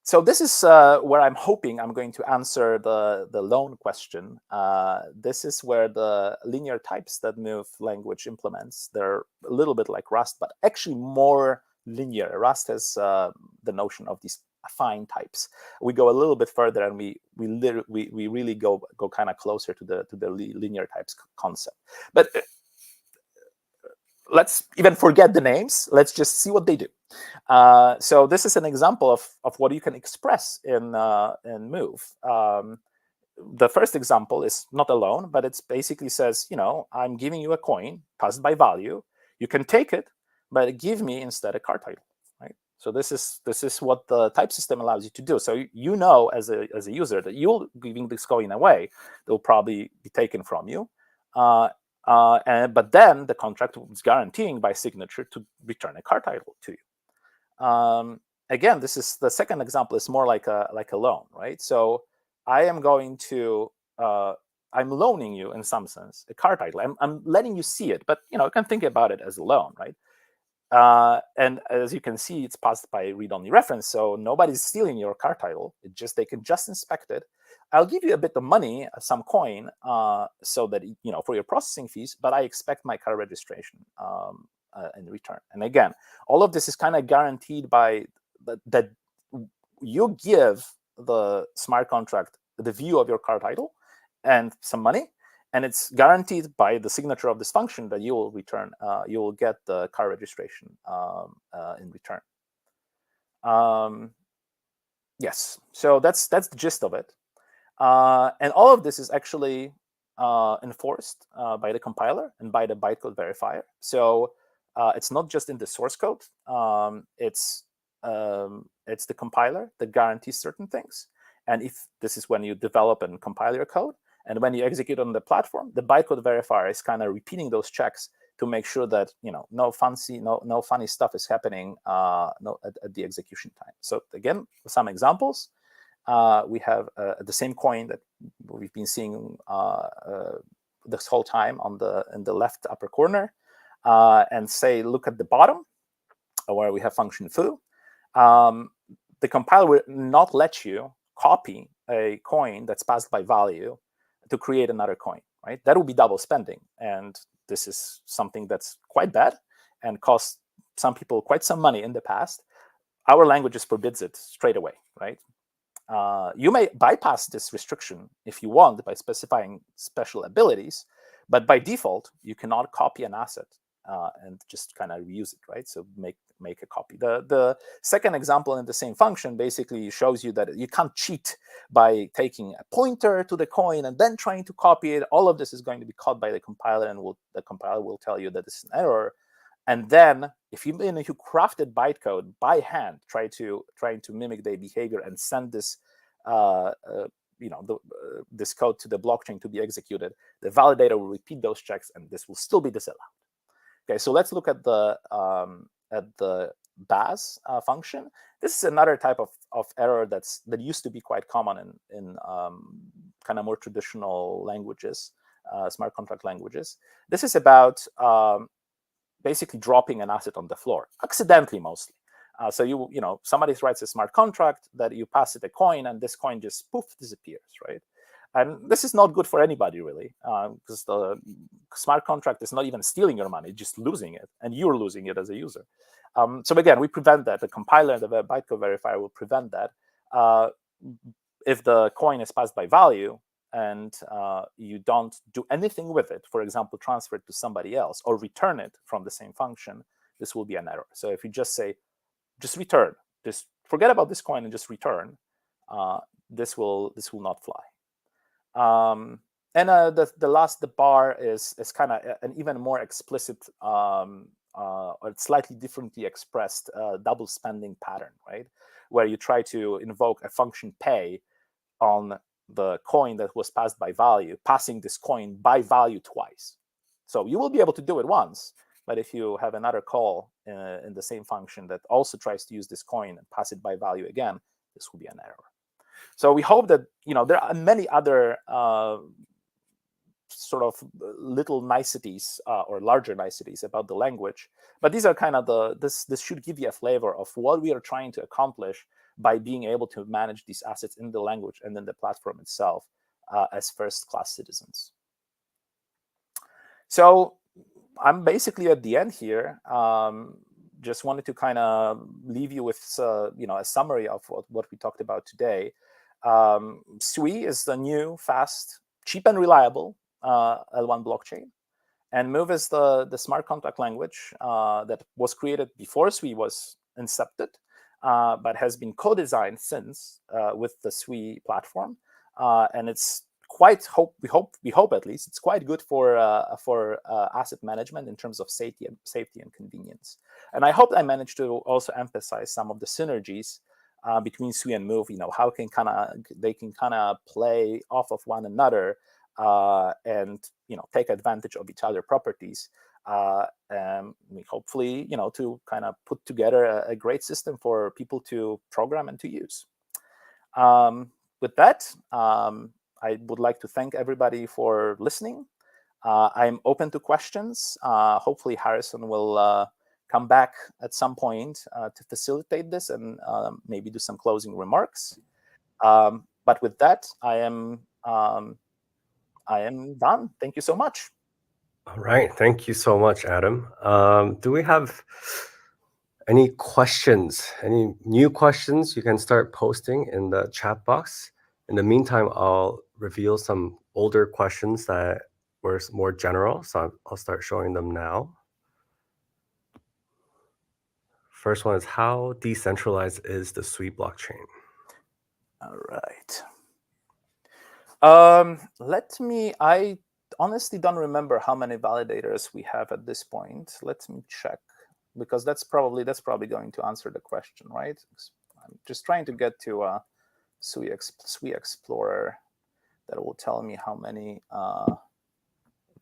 So this is where I'm hoping I'm going to answer the loan question. This is where the linear types that Move language implements, they're a little bit like Rust, but actually more linear. Rust has the notion of these affine types. We go a little bit further, and we really go kind of closer to the linear types concept. But let's even forget the names. Let's just see what they do. So this is an example of what you can express in Move. the first example is not a loan, but it basically says, I'm giving you a coin passed by value. You can take it, but give me instead a card title, right? So this is what the type system allows you to do. So as a user that you're giving this coin away, it will probably be taken from you. But then the contract is guaranteeing by signature to return a card title to you. Again, this is the second example is more like a loan, right? So I am going to I'm loaning you in some sense a card title. I'm letting you see it, but you can think about it as a loan, right? And as you can see, it's passed by read-only reference, so nobody's stealing your card title. They can just inspect it. I'll give you a bit of money, some coin, so that for your processing fees, but I expect my card registration in return. And again, all of this is kind of guaranteed by that you give the smart contract the view of your card title and some money. And it's guaranteed by the signature of this function that you will return. You will get the car registration in return. Yes, so that's the gist of it. And all of this is actually enforced by the compiler and by the bytecode verifier. So it's not just in the source code. It's the compiler that guarantees certain things. And if this is when you develop and compile your code, and when you execute on the platform, the bytecode verifier is kind of repeating those checks to make sure that no funny stuff is happening at the execution time. So again, some examples. We have the same coin that we've been seeing this whole time in the left upper corner, and look at the bottom where we have function foo. The compiler will not let you copy a coin that's passed by value to create another coin, right? That will be double spending. And this is something that's quite bad and cost some people quite some money in the past. Our language just forbids it straight away, right? You may bypass this restriction if you want by specifying special abilities, but by default, you cannot copy an asset and just kind of reuse it, right? So make a copy. The second example in the same function basically shows you that you can't cheat by taking a pointer to the coin and then trying to copy it. All of this is going to be caught by the compiler, and the compiler will tell you that it's an error. And then if you crafted bytecode by hand, trying to mimic their behavior and send this this code to the blockchain to be executed, the validator will repeat those checks, and this will still be disallowed. Okay, so let's look at the BAS function. This is another type of error that used to be quite common in kind of more traditional languages, smart contract languages. This is about basically dropping an asset on the floor, accidentally mostly. So somebody writes a smart contract that you pass it a coin, and this coin just poof disappears, right? And this is not good for anybody, really, because the smart contract is not even stealing your money, just losing it, and you're losing it as a user. So again, we prevent that. The compiler and the bytecode verifier will prevent that. If the coin is passed by value and you don't do anything with it, for example, transfer it to somebody else or return it from the same function, this will be an error. So if you just say, just return, just forget about this coin and just return, this will not fly. And the bar is kind of an even more explicit or slightly differently expressed double spending pattern, right? Where you try to invoke a function pay on the coin that was passed by value, passing this coin by value twice. So you will be able to do it once, but if you have another call in the same function that also tries to use this coin and pass it by value again, this will be an error. So we hope that there are many other sort of little niceties or larger niceties about the language, but these are kind of this should give you a flavor of what we are trying to accomplish by being able to manage these assets in the language and in the platform itself as first-class citizens. So I'm basically at the end here. Just wanted to kind of leave you with a summary of what we talked about today. Sui is the new, fast, cheap, and reliable L1 blockchain. And Move is the smart contract language that was created before Sui was incepted, but has been co-designed since with the Sui platform. and it's quite we hope at least it's quite good for asset management in terms of safety and convenience. And I hope I managed to also emphasize some of the synergies between Sui and Move. How they can kind of play off of one another and take advantage of each other properties. And hopefully to kind of put together a great system for people to program and to use. With that, I would like to thank everybody for listening. I'm open to questions. Hopefully Harrison will come back at some point to facilitate this and maybe do some closing remarks. But with that, I am done. Thank you so much. All right. Thank you so much, Adam. Do we have any questions? Any new questions? You can start posting in the chat box. In the meantime, I'll reveal some older questions that were more general. So I'll start showing them now. First one is, how decentralized is the Sui blockchain? All right. I honestly don't remember how many validators we have at this point. Let me check, because that's probably going to answer the question, right? I'm just trying to get to Sui Explorer. That will tell me how many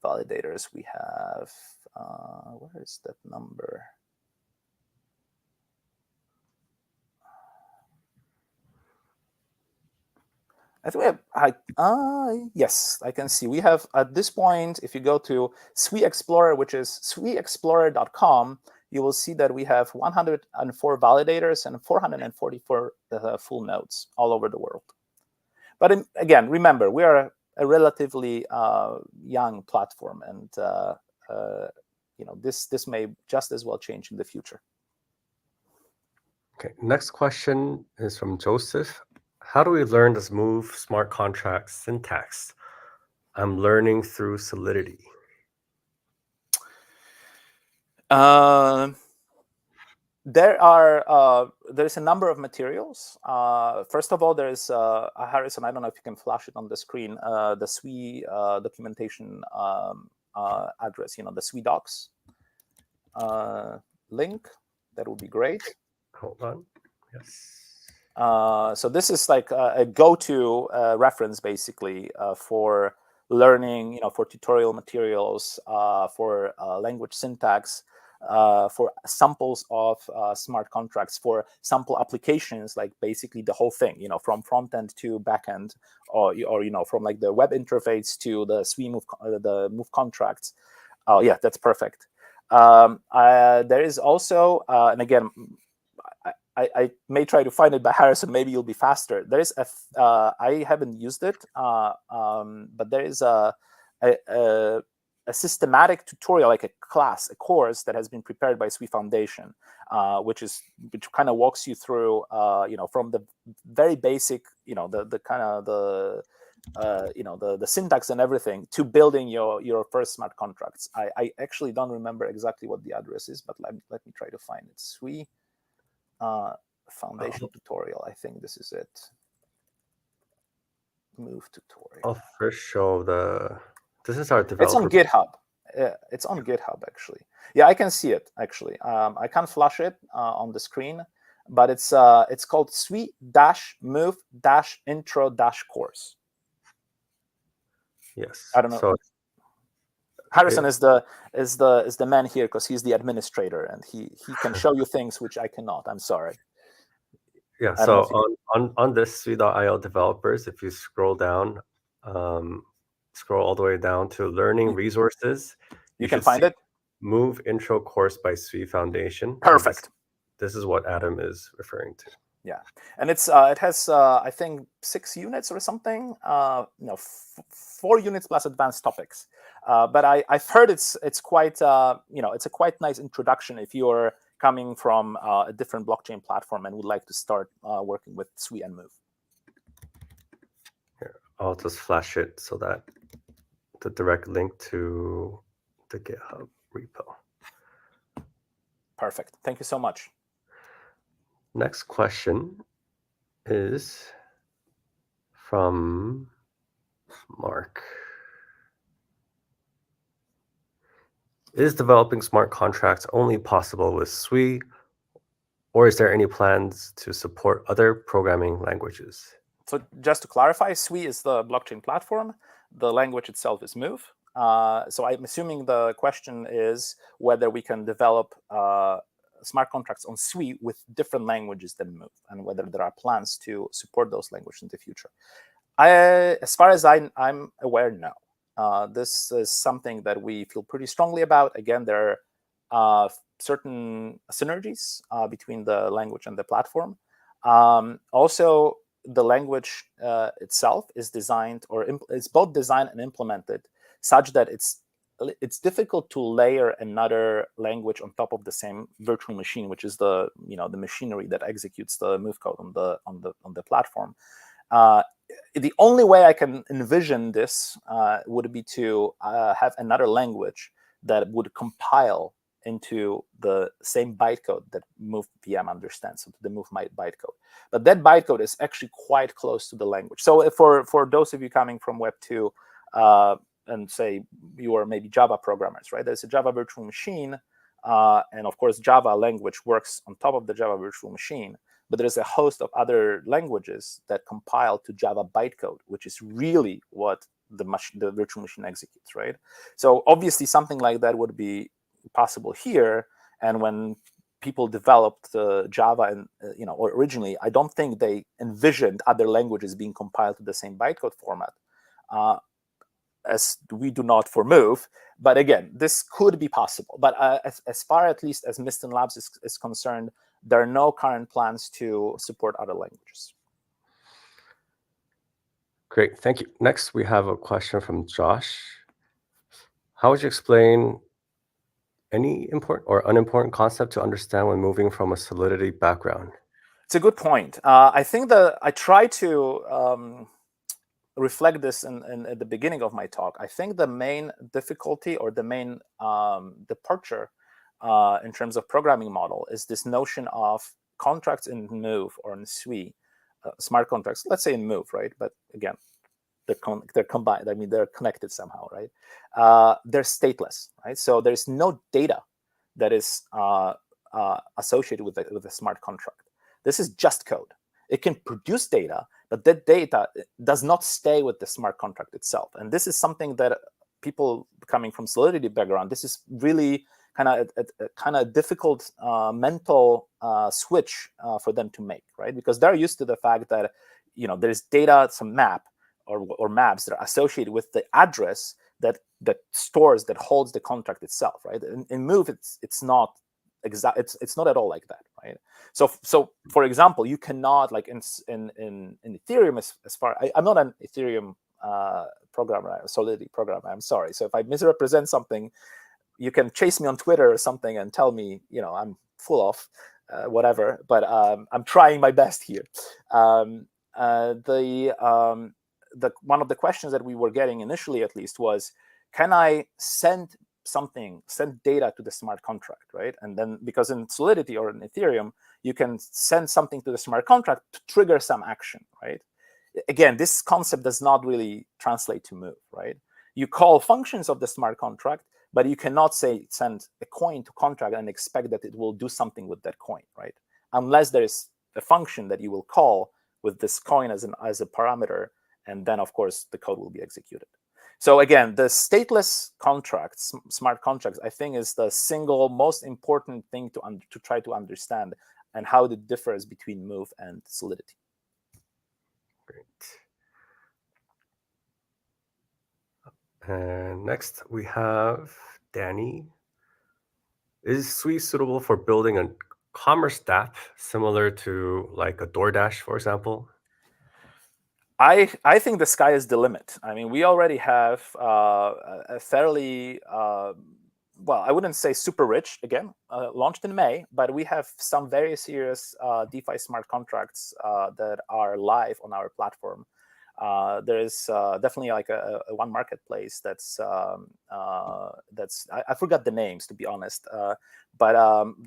validators we have. Where is that number? I think we have, yes, I can see. We have, at this point, if you go to Sui Explorer, which is suiexplorer.com, you will see that we have 104 validators and 444 full nodes all over the world. But again, remember, we are a relatively young platform, and this may just as well change in the future. Okay, next question is from Joseph. How do we learn this Move smart contract syntax? I'm learning through Solidity. There's a number of materials. First of all, there's Harrison. I don't know if you can flash it on the screen. The Sui documentation address. The Sui docs link. That would be great. Hold on. Yes. So this is like a go-to reference, basically, for learning. For tutorial materials, for language syntax. For samples of smart contracts, for sample applications, like basically the whole thing, from front end to back end, or from like the web interface to the Sui Move, the Move contracts. Oh yeah, that's perfect. There is also, and again, I may try to find it, but Harrison, maybe you'll be faster. There is I haven't used it, but there is a systematic tutorial, like a course that has been prepared by Sui Foundation, which kind of walks you through, from the very basic, the kind of the syntax and everything, to building your first smart contracts. I actually don't remember exactly what the address is, but let me try to find it. Sui Foundation tutorial. I think this is it. Move tutorial. I'll first show this is our developer. It's on GitHub. It's on GitHub, actually. Yeah, I can see it, actually. I can't flash it on the screen, but it's called Sui-Move-Intro-Course. Yes. I don't know. So Harrison is the man here, because he's the administrator, and he can show you things which I cannot. I'm sorry. Yeah. So on this Sui.io developers, if you scroll down, scroll all the way down to learning resources, you can find it. Move Intro Course by Sui Foundation. Perfect. This is what Adam is referring to. Yeah, and it has I think 6 units or something. 4 units plus advanced topics. But I've heard it's quite it's a quite nice introduction if you're coming from a different blockchain platform and would like to start working with Sui and Move. Here, I'll just flash it so that the direct link to the GitHub repo. Perfect. Thank you so much. Next question is from Mark. Is developing smart contracts only possible with Sui, or is there any plans to support other programming languages? So just to clarify, Sui is the blockchain platform. The language itself is Move. So I'm assuming the question is whether we can develop smart contracts on Sui with different languages than Move, and whether there are plans to support those languages in the future. As far as I'm aware, no. This is something that we feel pretty strongly about. Again, there are certain synergies between the language and the platform. Also, the language itself is designed, or it's both designed and implemented such that it's difficult to layer another language on top of the same virtual machine, which is the the machinery that executes the Move code on the platform. The only way I can envision this would be to have another language that would compile into the same bytecode that Move VM understands, so the Move bytecode. But that bytecode is actually quite close to the language. So for those of you coming from Web 2 and say you are maybe Java programmers, right? There's a Java virtual machine, and of course Java language works on top of the Java virtual machine. But there's a host of other languages that compile to Java bytecode, which is really what the virtual machine executes, right? So obviously something like that would be possible here. And when people developed Java, and originally, I don't think they envisioned other languages being compiled to the same bytecode format, as we do not for Move. But again, this could be possible. But as far at least as Mysten Labs is concerned, there are no current plans to support other languages. Great, thank you. Next, we have a question from Josh. How would you explain any important or unimportant concept to understand when moving from a Solidity background? It's a good point. I think that I try to reflect this at the beginning of my talk. I think the main difficulty or the main departure in terms of programming model is this notion of contracts in Move or in Sui, smart contracts, let's say in Move, right? But again, they're combined. I mean, they're connected somehow, right? They're stateless, right? So there's no data that is associated with a smart contract. This is just code. It can produce data, but that data does not stay with the smart contract itself. And this is something that people coming from Solidity background, this is really kind of difficult mental switch for them to make, right? Because they're used to the fact that there's data, some map or maps that are associated with the address that stores, that holds the contract itself, right? In Move, it's not exact. It's not at all like that, right? So for example, you cannot, like in Ethereum, as far I'm not an Ethereum programmer, Solidity programmer. I'm sorry. So if I misrepresent something, you can chase me on Twitter or something and tell me, I'm full of whatever. But I'm trying my best here. One of the questions that we were getting initially, at least, was, can I send data to the smart contract, right? And then, because in Solidity or in Ethereum, you can send something to the smart contract to trigger some action, right? Again, this concept does not really translate to Move, right? You call functions of the smart contract, but you cannot say send a coin to contract and expect that it will do something with that coin, right? Unless there is a function that you will call with this coin as a parameter, and then of course the code will be executed. So again, the stateless contracts, smart contracts, I think is the single most important thing to try to understand, and how it differs between Move and Solidity. Great. And next we have Danny. Is Sui suitable for building a commerce app similar to like a DoorDash, for example? I think the sky is the limit. I mean, we already have a fairly, well, I wouldn't say super rich, again, launched in May, but we have some very serious DeFi smart contracts that are live on our platform. There is definitely like a one marketplace that's I forgot the names, to be honest, but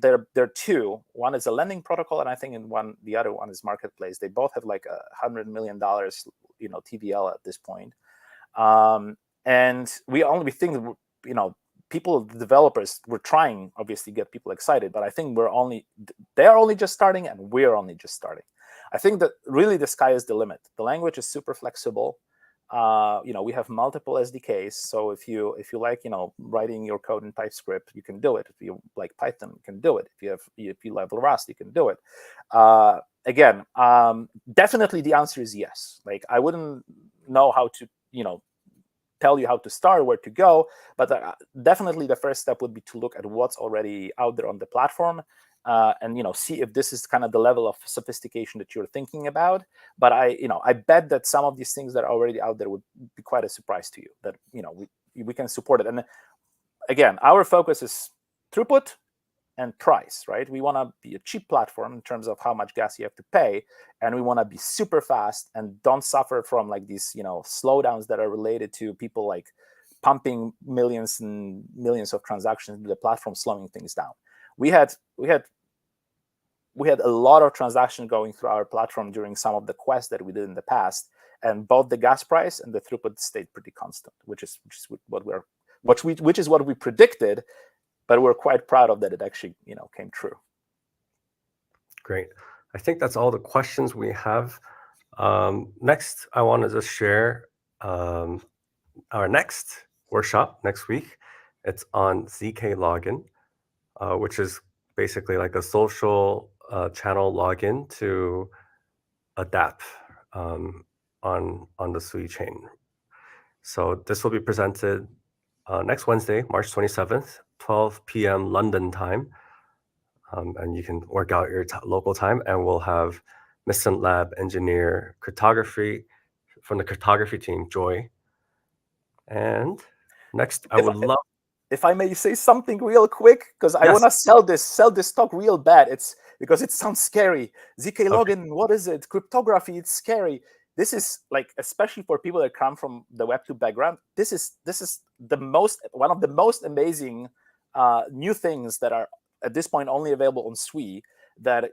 there are two. One is a lending protocol, and I think the other one is marketplace. They both have like $100 million TVL at this point. And we think, people, the developers, we're trying obviously to get people excited, but I think they're only just starting and we're only just starting. I think that really the sky is the limit. The language is super flexible. We have multiple SDKs. So if you like, writing your code in TypeScript, you can do it. If you like Python, you can do it. If you like Rust, you can do it. Again, definitely the answer is yes. Like, I wouldn't know how to, tell you how to start, where to go, but definitely the first step would be to look at what's already out there on the platform, and see if this is kind of the level of sophistication that you're thinking about. But I bet that some of these things that are already out there would be quite a surprise to you, that we can support it. And again, our focus is throughput and price, right? We want to be a cheap platform in terms of how much gas you have to pay, and we want to be super fast and don't suffer from like these slowdowns that are related to people like pumping millions and millions of transactions into the platform, slowing things down. We had a lot of transactions going through our platform during some of the quests that we did in the past, and both the gas price and the throughput stayed pretty constant, which is what we predicted. But we're quite proud of that it actually came true. Great. I think that's all the questions we have. Next, I want to just share our next workshop next week. It's on ZK login, which is basically like a social channel login to a dApp on the Sui chain. So this will be presented next Wednesday, March 27th, 12 p.m. London time. And you can work out your local time, and we'll have Mysten Lab engineer cryptography from the cryptography team, Joy. And next, I would love... If I may say something real quick, because I want to sell this talk real bad. It's because it sounds scary. ZK login, what is it? Cryptography, it's scary. This is like, especially for people that come from the Web 2 background, this is one of the most amazing new things that are at this point only available on Sui that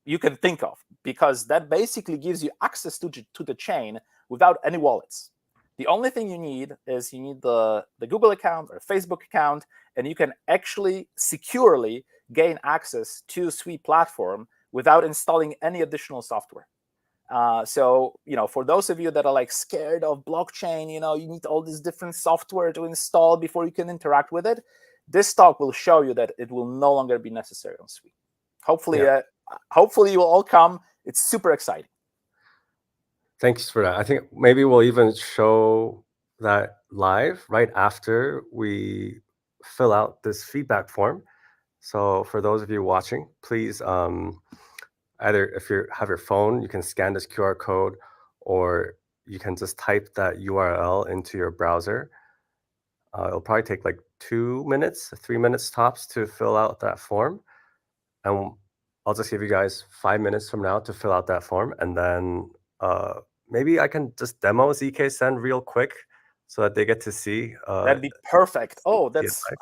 you can think of, because that basically gives you access to the chain without any wallets. The only thing you need is the Google account or Facebook account, and you can actually securely gain access to Sui platform without installing any additional software. So, for those of you that are like scared of blockchain, you need all this different software to install before you can interact with it, this talk will show you that it will no longer be necessary on Sui. Hopefully you will all come. It's super exciting. Thanks for that. I think maybe we'll even show that live right after we fill out this feedback form. So for those of you watching, please, either if you have your phone, you can scan this QR code, or you can just type that URL into your browser. It'll probably take like 2 minutes, 3 minutes tops to fill out that form. And I'll just give you guys 5 minutes from now to fill out that form. And then maybe I can just demo ZK Send real quick so that they get to see. That'd be perfect. Oh,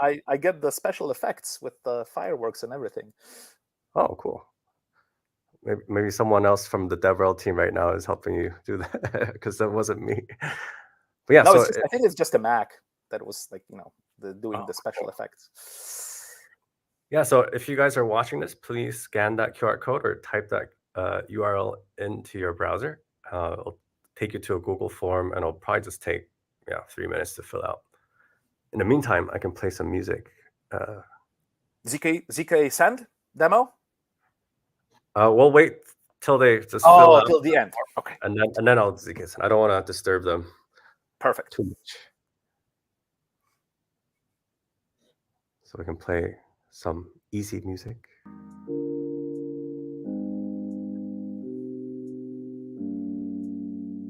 I get the special effects with the fireworks and everything. Oh, cool. Maybe someone else from the DevRel team right now is helping you do that, because that wasn't me. But yeah, no, I think it's just a Mac that was like, doing the special effects. Yeah, so if you guys are watching this, please scan that QR code or type that URL into your browser. It'll take you to a Google form, and it'll probably just take 3 minutes to fill out. In the meantime, I can play some music. ZK Send demo? We'll wait till they just fill out till the end. Okay. And then I'll ZK Send. I don't want to disturb them. Perfect. Too much. So we can play some easy music.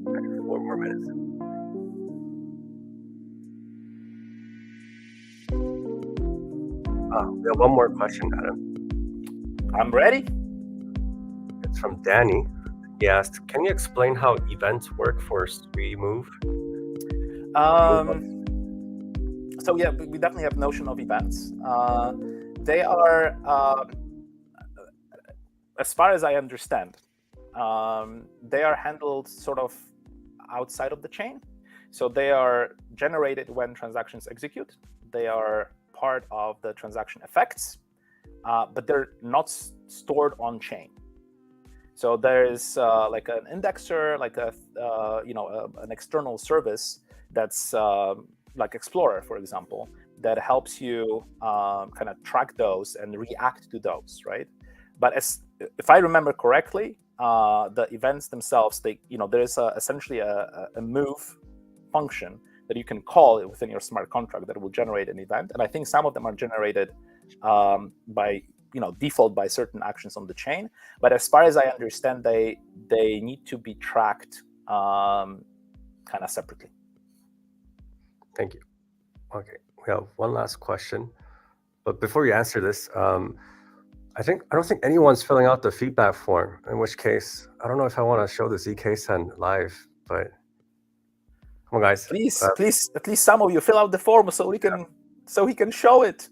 4 more minutes. We have one more question, Adam. I'm ready. It's from Danny. He asked, can you explain how events work for Sui Move? So yeah, we definitely have notion of events. They are, as far as I understand, they are handled sort of outside of the chain. So they are generated when transactions execute. They are part of the transaction effects, but they're not stored on chain. So there is like an indexer, like an external service that's like Explorer, for example, that helps you kind of track those and react to those, right? But if I remember correctly, the events themselves, there is essentially a move function that you can call within your smart contract that will generate an event. And I think some of them are generated by default by certain actions on the chain. But as far as I understand, they need to be tracked kind of separately. Thank you. Okay, we have one last question. But before you answer this, I don't think anyone's filling out the feedback form, in which case, I don't know if I want to show the ZK-Send live, but come on, guys. Please, at least some of you fill out the form so he can show it.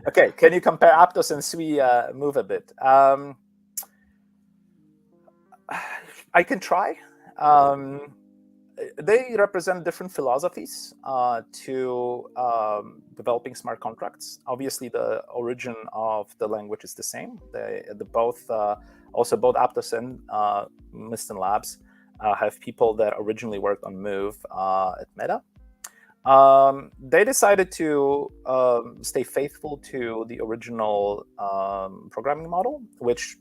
Okay, can you compare Aptos and Sui Move a bit? I can try. They represent different philosophies to developing smart contracts. Obviously, the origin of the language is the same. Both Aptos and Mysten Labs have people that originally worked on Move at Meta. They decided to stay faithful to the original programming model, which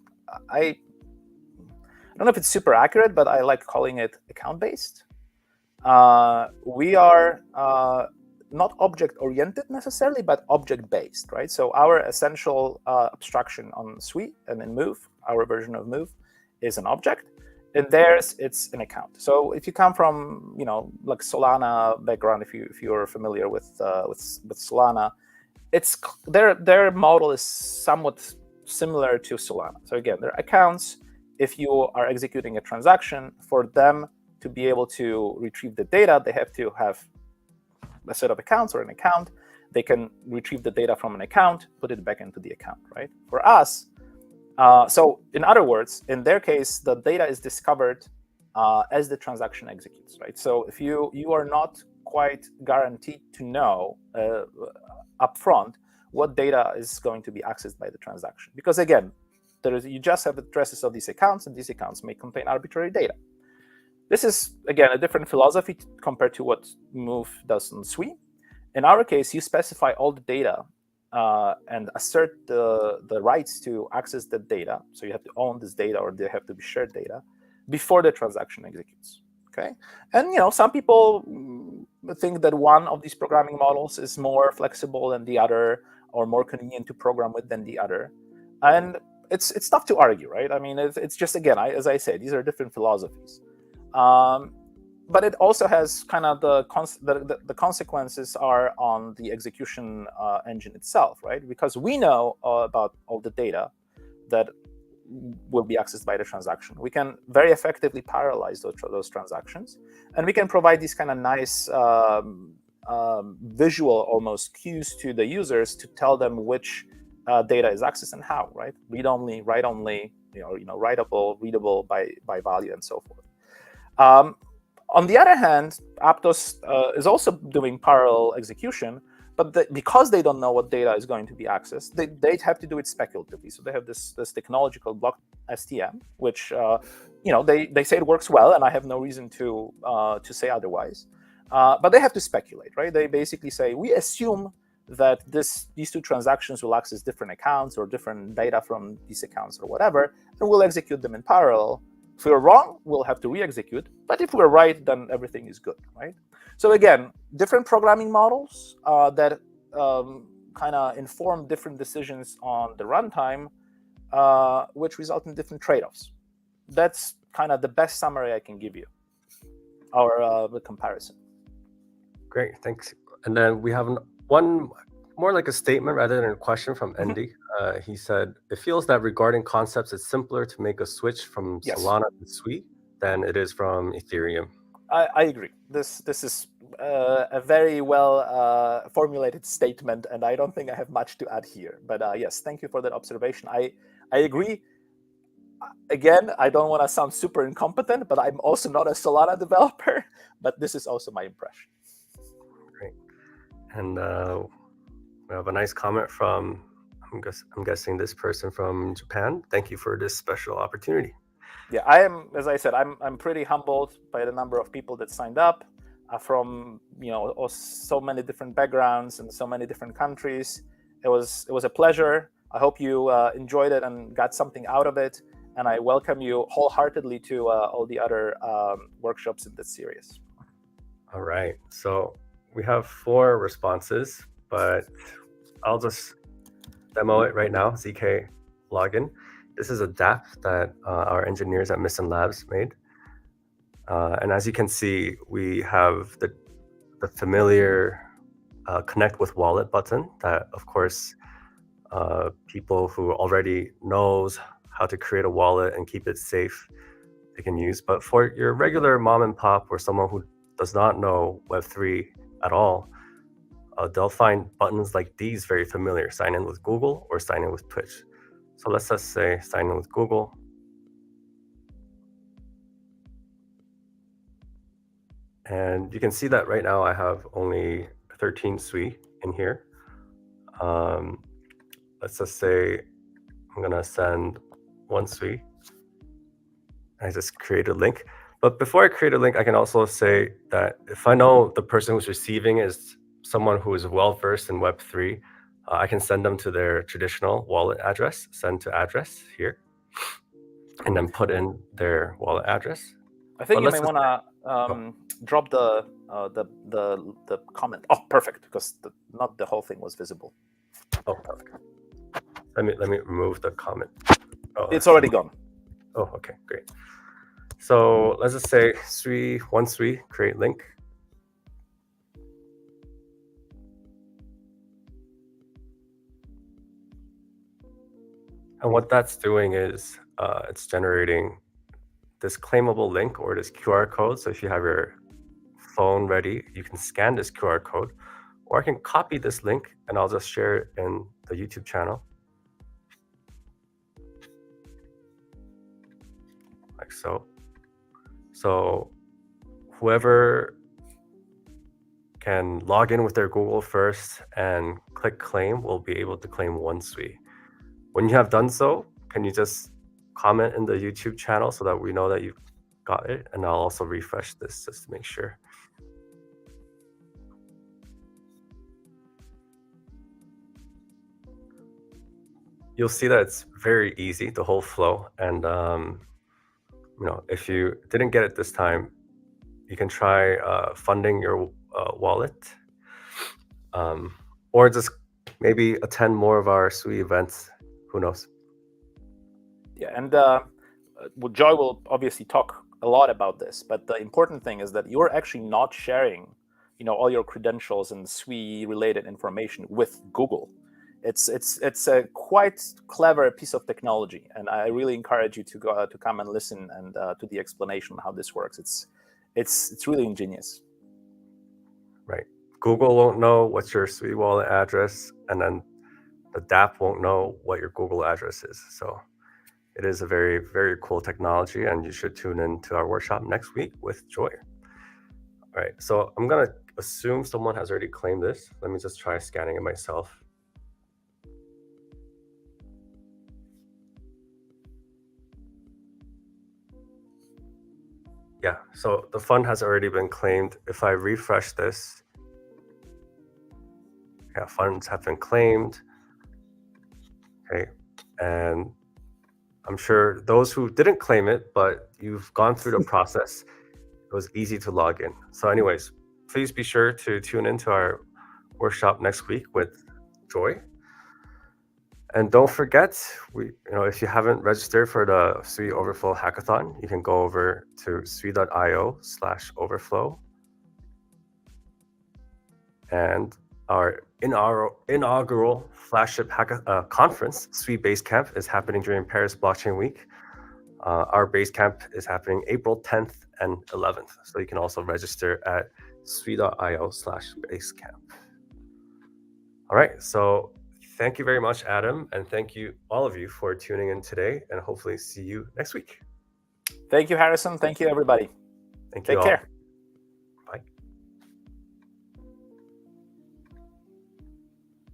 I don't know if it's super accurate, but I like calling it account-based. We are not object-oriented necessarily, but object-based, right? So our essential abstraction on Sui and in Move, our version of Move, is an object. In theirs, it's an account. So if you come from, like Solana background, if you're familiar with Solana, their model is somewhat similar to Solana. So again, they're accounts. If you are executing a transaction, for them to be able to retrieve the data, they have to have a set of accounts or an account. They can retrieve the data from an account, put it back into the account, right? For us, so in other words, in their case, the data is discovered as the transaction executes, right? So if you are not quite guaranteed to know upfront what data is going to be accessed by the transaction, because again, you just have addresses of these accounts, and these accounts may contain arbitrary data. This is again a different philosophy compared to what Move does on Sui. In our case, you specify all the data and assert the rights to access the data. So you have to own this data, or they have to be shared data before the transaction executes. Okay, and some people think that one of these programming models is more flexible than the other, or more convenient to program with than the other, and it's tough to argue, right? I mean, it's just, again, as I say, these are different philosophies. But it also has kind of the consequences are on the execution engine itself, right? Because we know about all the data that will be accessed by the transaction. We can very effectively parallelize those transactions, and we can provide these kind of nice visual almost cues to the users to tell them which data is accessed and how, right? Read only, write only, writable, readable by value, and so forth. On the other hand, Aptos is also doing parallel execution, but because they don't know what data is going to be accessed, they have to do it speculatively. So they have this technology called block STM, which they say it works well, and I have no reason to say otherwise. But they have to speculate, right? They basically say, we assume that these two transactions will access different accounts or different data from these accounts or whatever, and we'll execute them in parallel. If we're wrong, we'll have to re-execute. But if we're right, then everything is good, right? So again, different programming models that kind of inform different decisions on the runtime, which result in different trade-offs. That's kind of the best summary I can give you, or the comparison. Great, thanks. And then we have one more like a statement rather than a question from Andy. He said, it feels that regarding concepts, it's simpler to make a switch from Solana to Sui than it is from Ethereum. I agree. This is a very well formulated statement, and I don't think I have much to add here. But yes, thank you for that observation. I agree. again, I don't want to sound super incompetent, but I'm also not a Solana developer. But this is also my impression. Great. And we have a nice comment from, I'm guessing this person from Japan. Thank you for this special opportunity. Yeah, I am, as I said, I'm pretty humbled by the number of people that signed up from so many different backgrounds and so many different countries. It was a pleasure. I hope you enjoyed it and got something out of it. And I welcome you wholeheartedly to all the other workshops in this series. All right. So we have 4 responses, but I'll just demo it right now. ZK login. This is a dApp that our engineers at Mysten Labs made. And as you can see, we have the familiar connect with wallet button that, of course, people who already knows how to create a wallet and keep it safe, they can use. But for your regular mom and pop or someone who does not know Web3 at all, they'll find buttons like these very familiar: sign in with Google or sign in with Twitch. So let's just say sign in with Google. And you can see that right now I have only 13 Sui in here. Let's just say I'm gonna send 1 Sui. I just create a link. But before I create a link, I can also say that if I know the person who's receiving is someone who is well-versed in Web3, I can send them to their traditional wallet address, send to address here, and then put in their wallet address. I think you may want to drop the comment. Oh, perfect, because not the whole thing was visible. Oh, perfect. Let me remove the comment. Oh, it's already gone. Oh, okay, great. So let's just say Sui, 1 Sui, create link. And what that's doing is it's generating this claimable link or this QR code. So if you have your phone ready, you can scan this QR code, or I can copy this link and I'll just share it in the YouTube channel. Like so. So whoever can log in with their Google first and click claim will be able to claim 1 Sui. When you have done so, can you just comment in the YouTube channel so that we know that you got it? And I'll also refresh this just to make sure. You'll see that it's very easy, the whole flow. And if you didn't get it this time, you can try funding your wallet, or just maybe attend more of our Sui events. Who knows? Yeah, and Joy will obviously talk a lot about this, but the important thing is that you're actually not sharing, all your credentials and Sui-related information with Google. It's a quite clever piece of technology, and I really encourage you to come and listen and to the explanation on how this works. It's really ingenious. Right. Google won't know what's your Sui wallet address, and then the dApp won't know what your Google address is. So it is a very, very cool technology, and you should tune in to our workshop next week with Joy. All right, so I'm gonna assume someone has already claimed this. Let me just try scanning it myself. Yeah, so the fund has already been claimed. If I refresh this, yeah, funds have been claimed. Okay, and I'm sure those who didn't claim it, but you've gone through the process, it was easy to log in. So anyways, please be sure to tune into our workshop next week with Joy. And don't forget, if you haven't registered for the Sui Overflow Hackathon, you can go over to sui.io/overflow. And our inaugural flagship conference, Sui Basecamp, is happening during Paris Blockchain Week. Our Basecamp is happening April 10th and 11th. So you can also register at sui.io/basecamp. All right, so thank you very much, Adam, and thank you, all of you, for tuning in today, and hopefully see you next week. Thank you, Harrison. Thank you, everybody. Thank Take you all. care.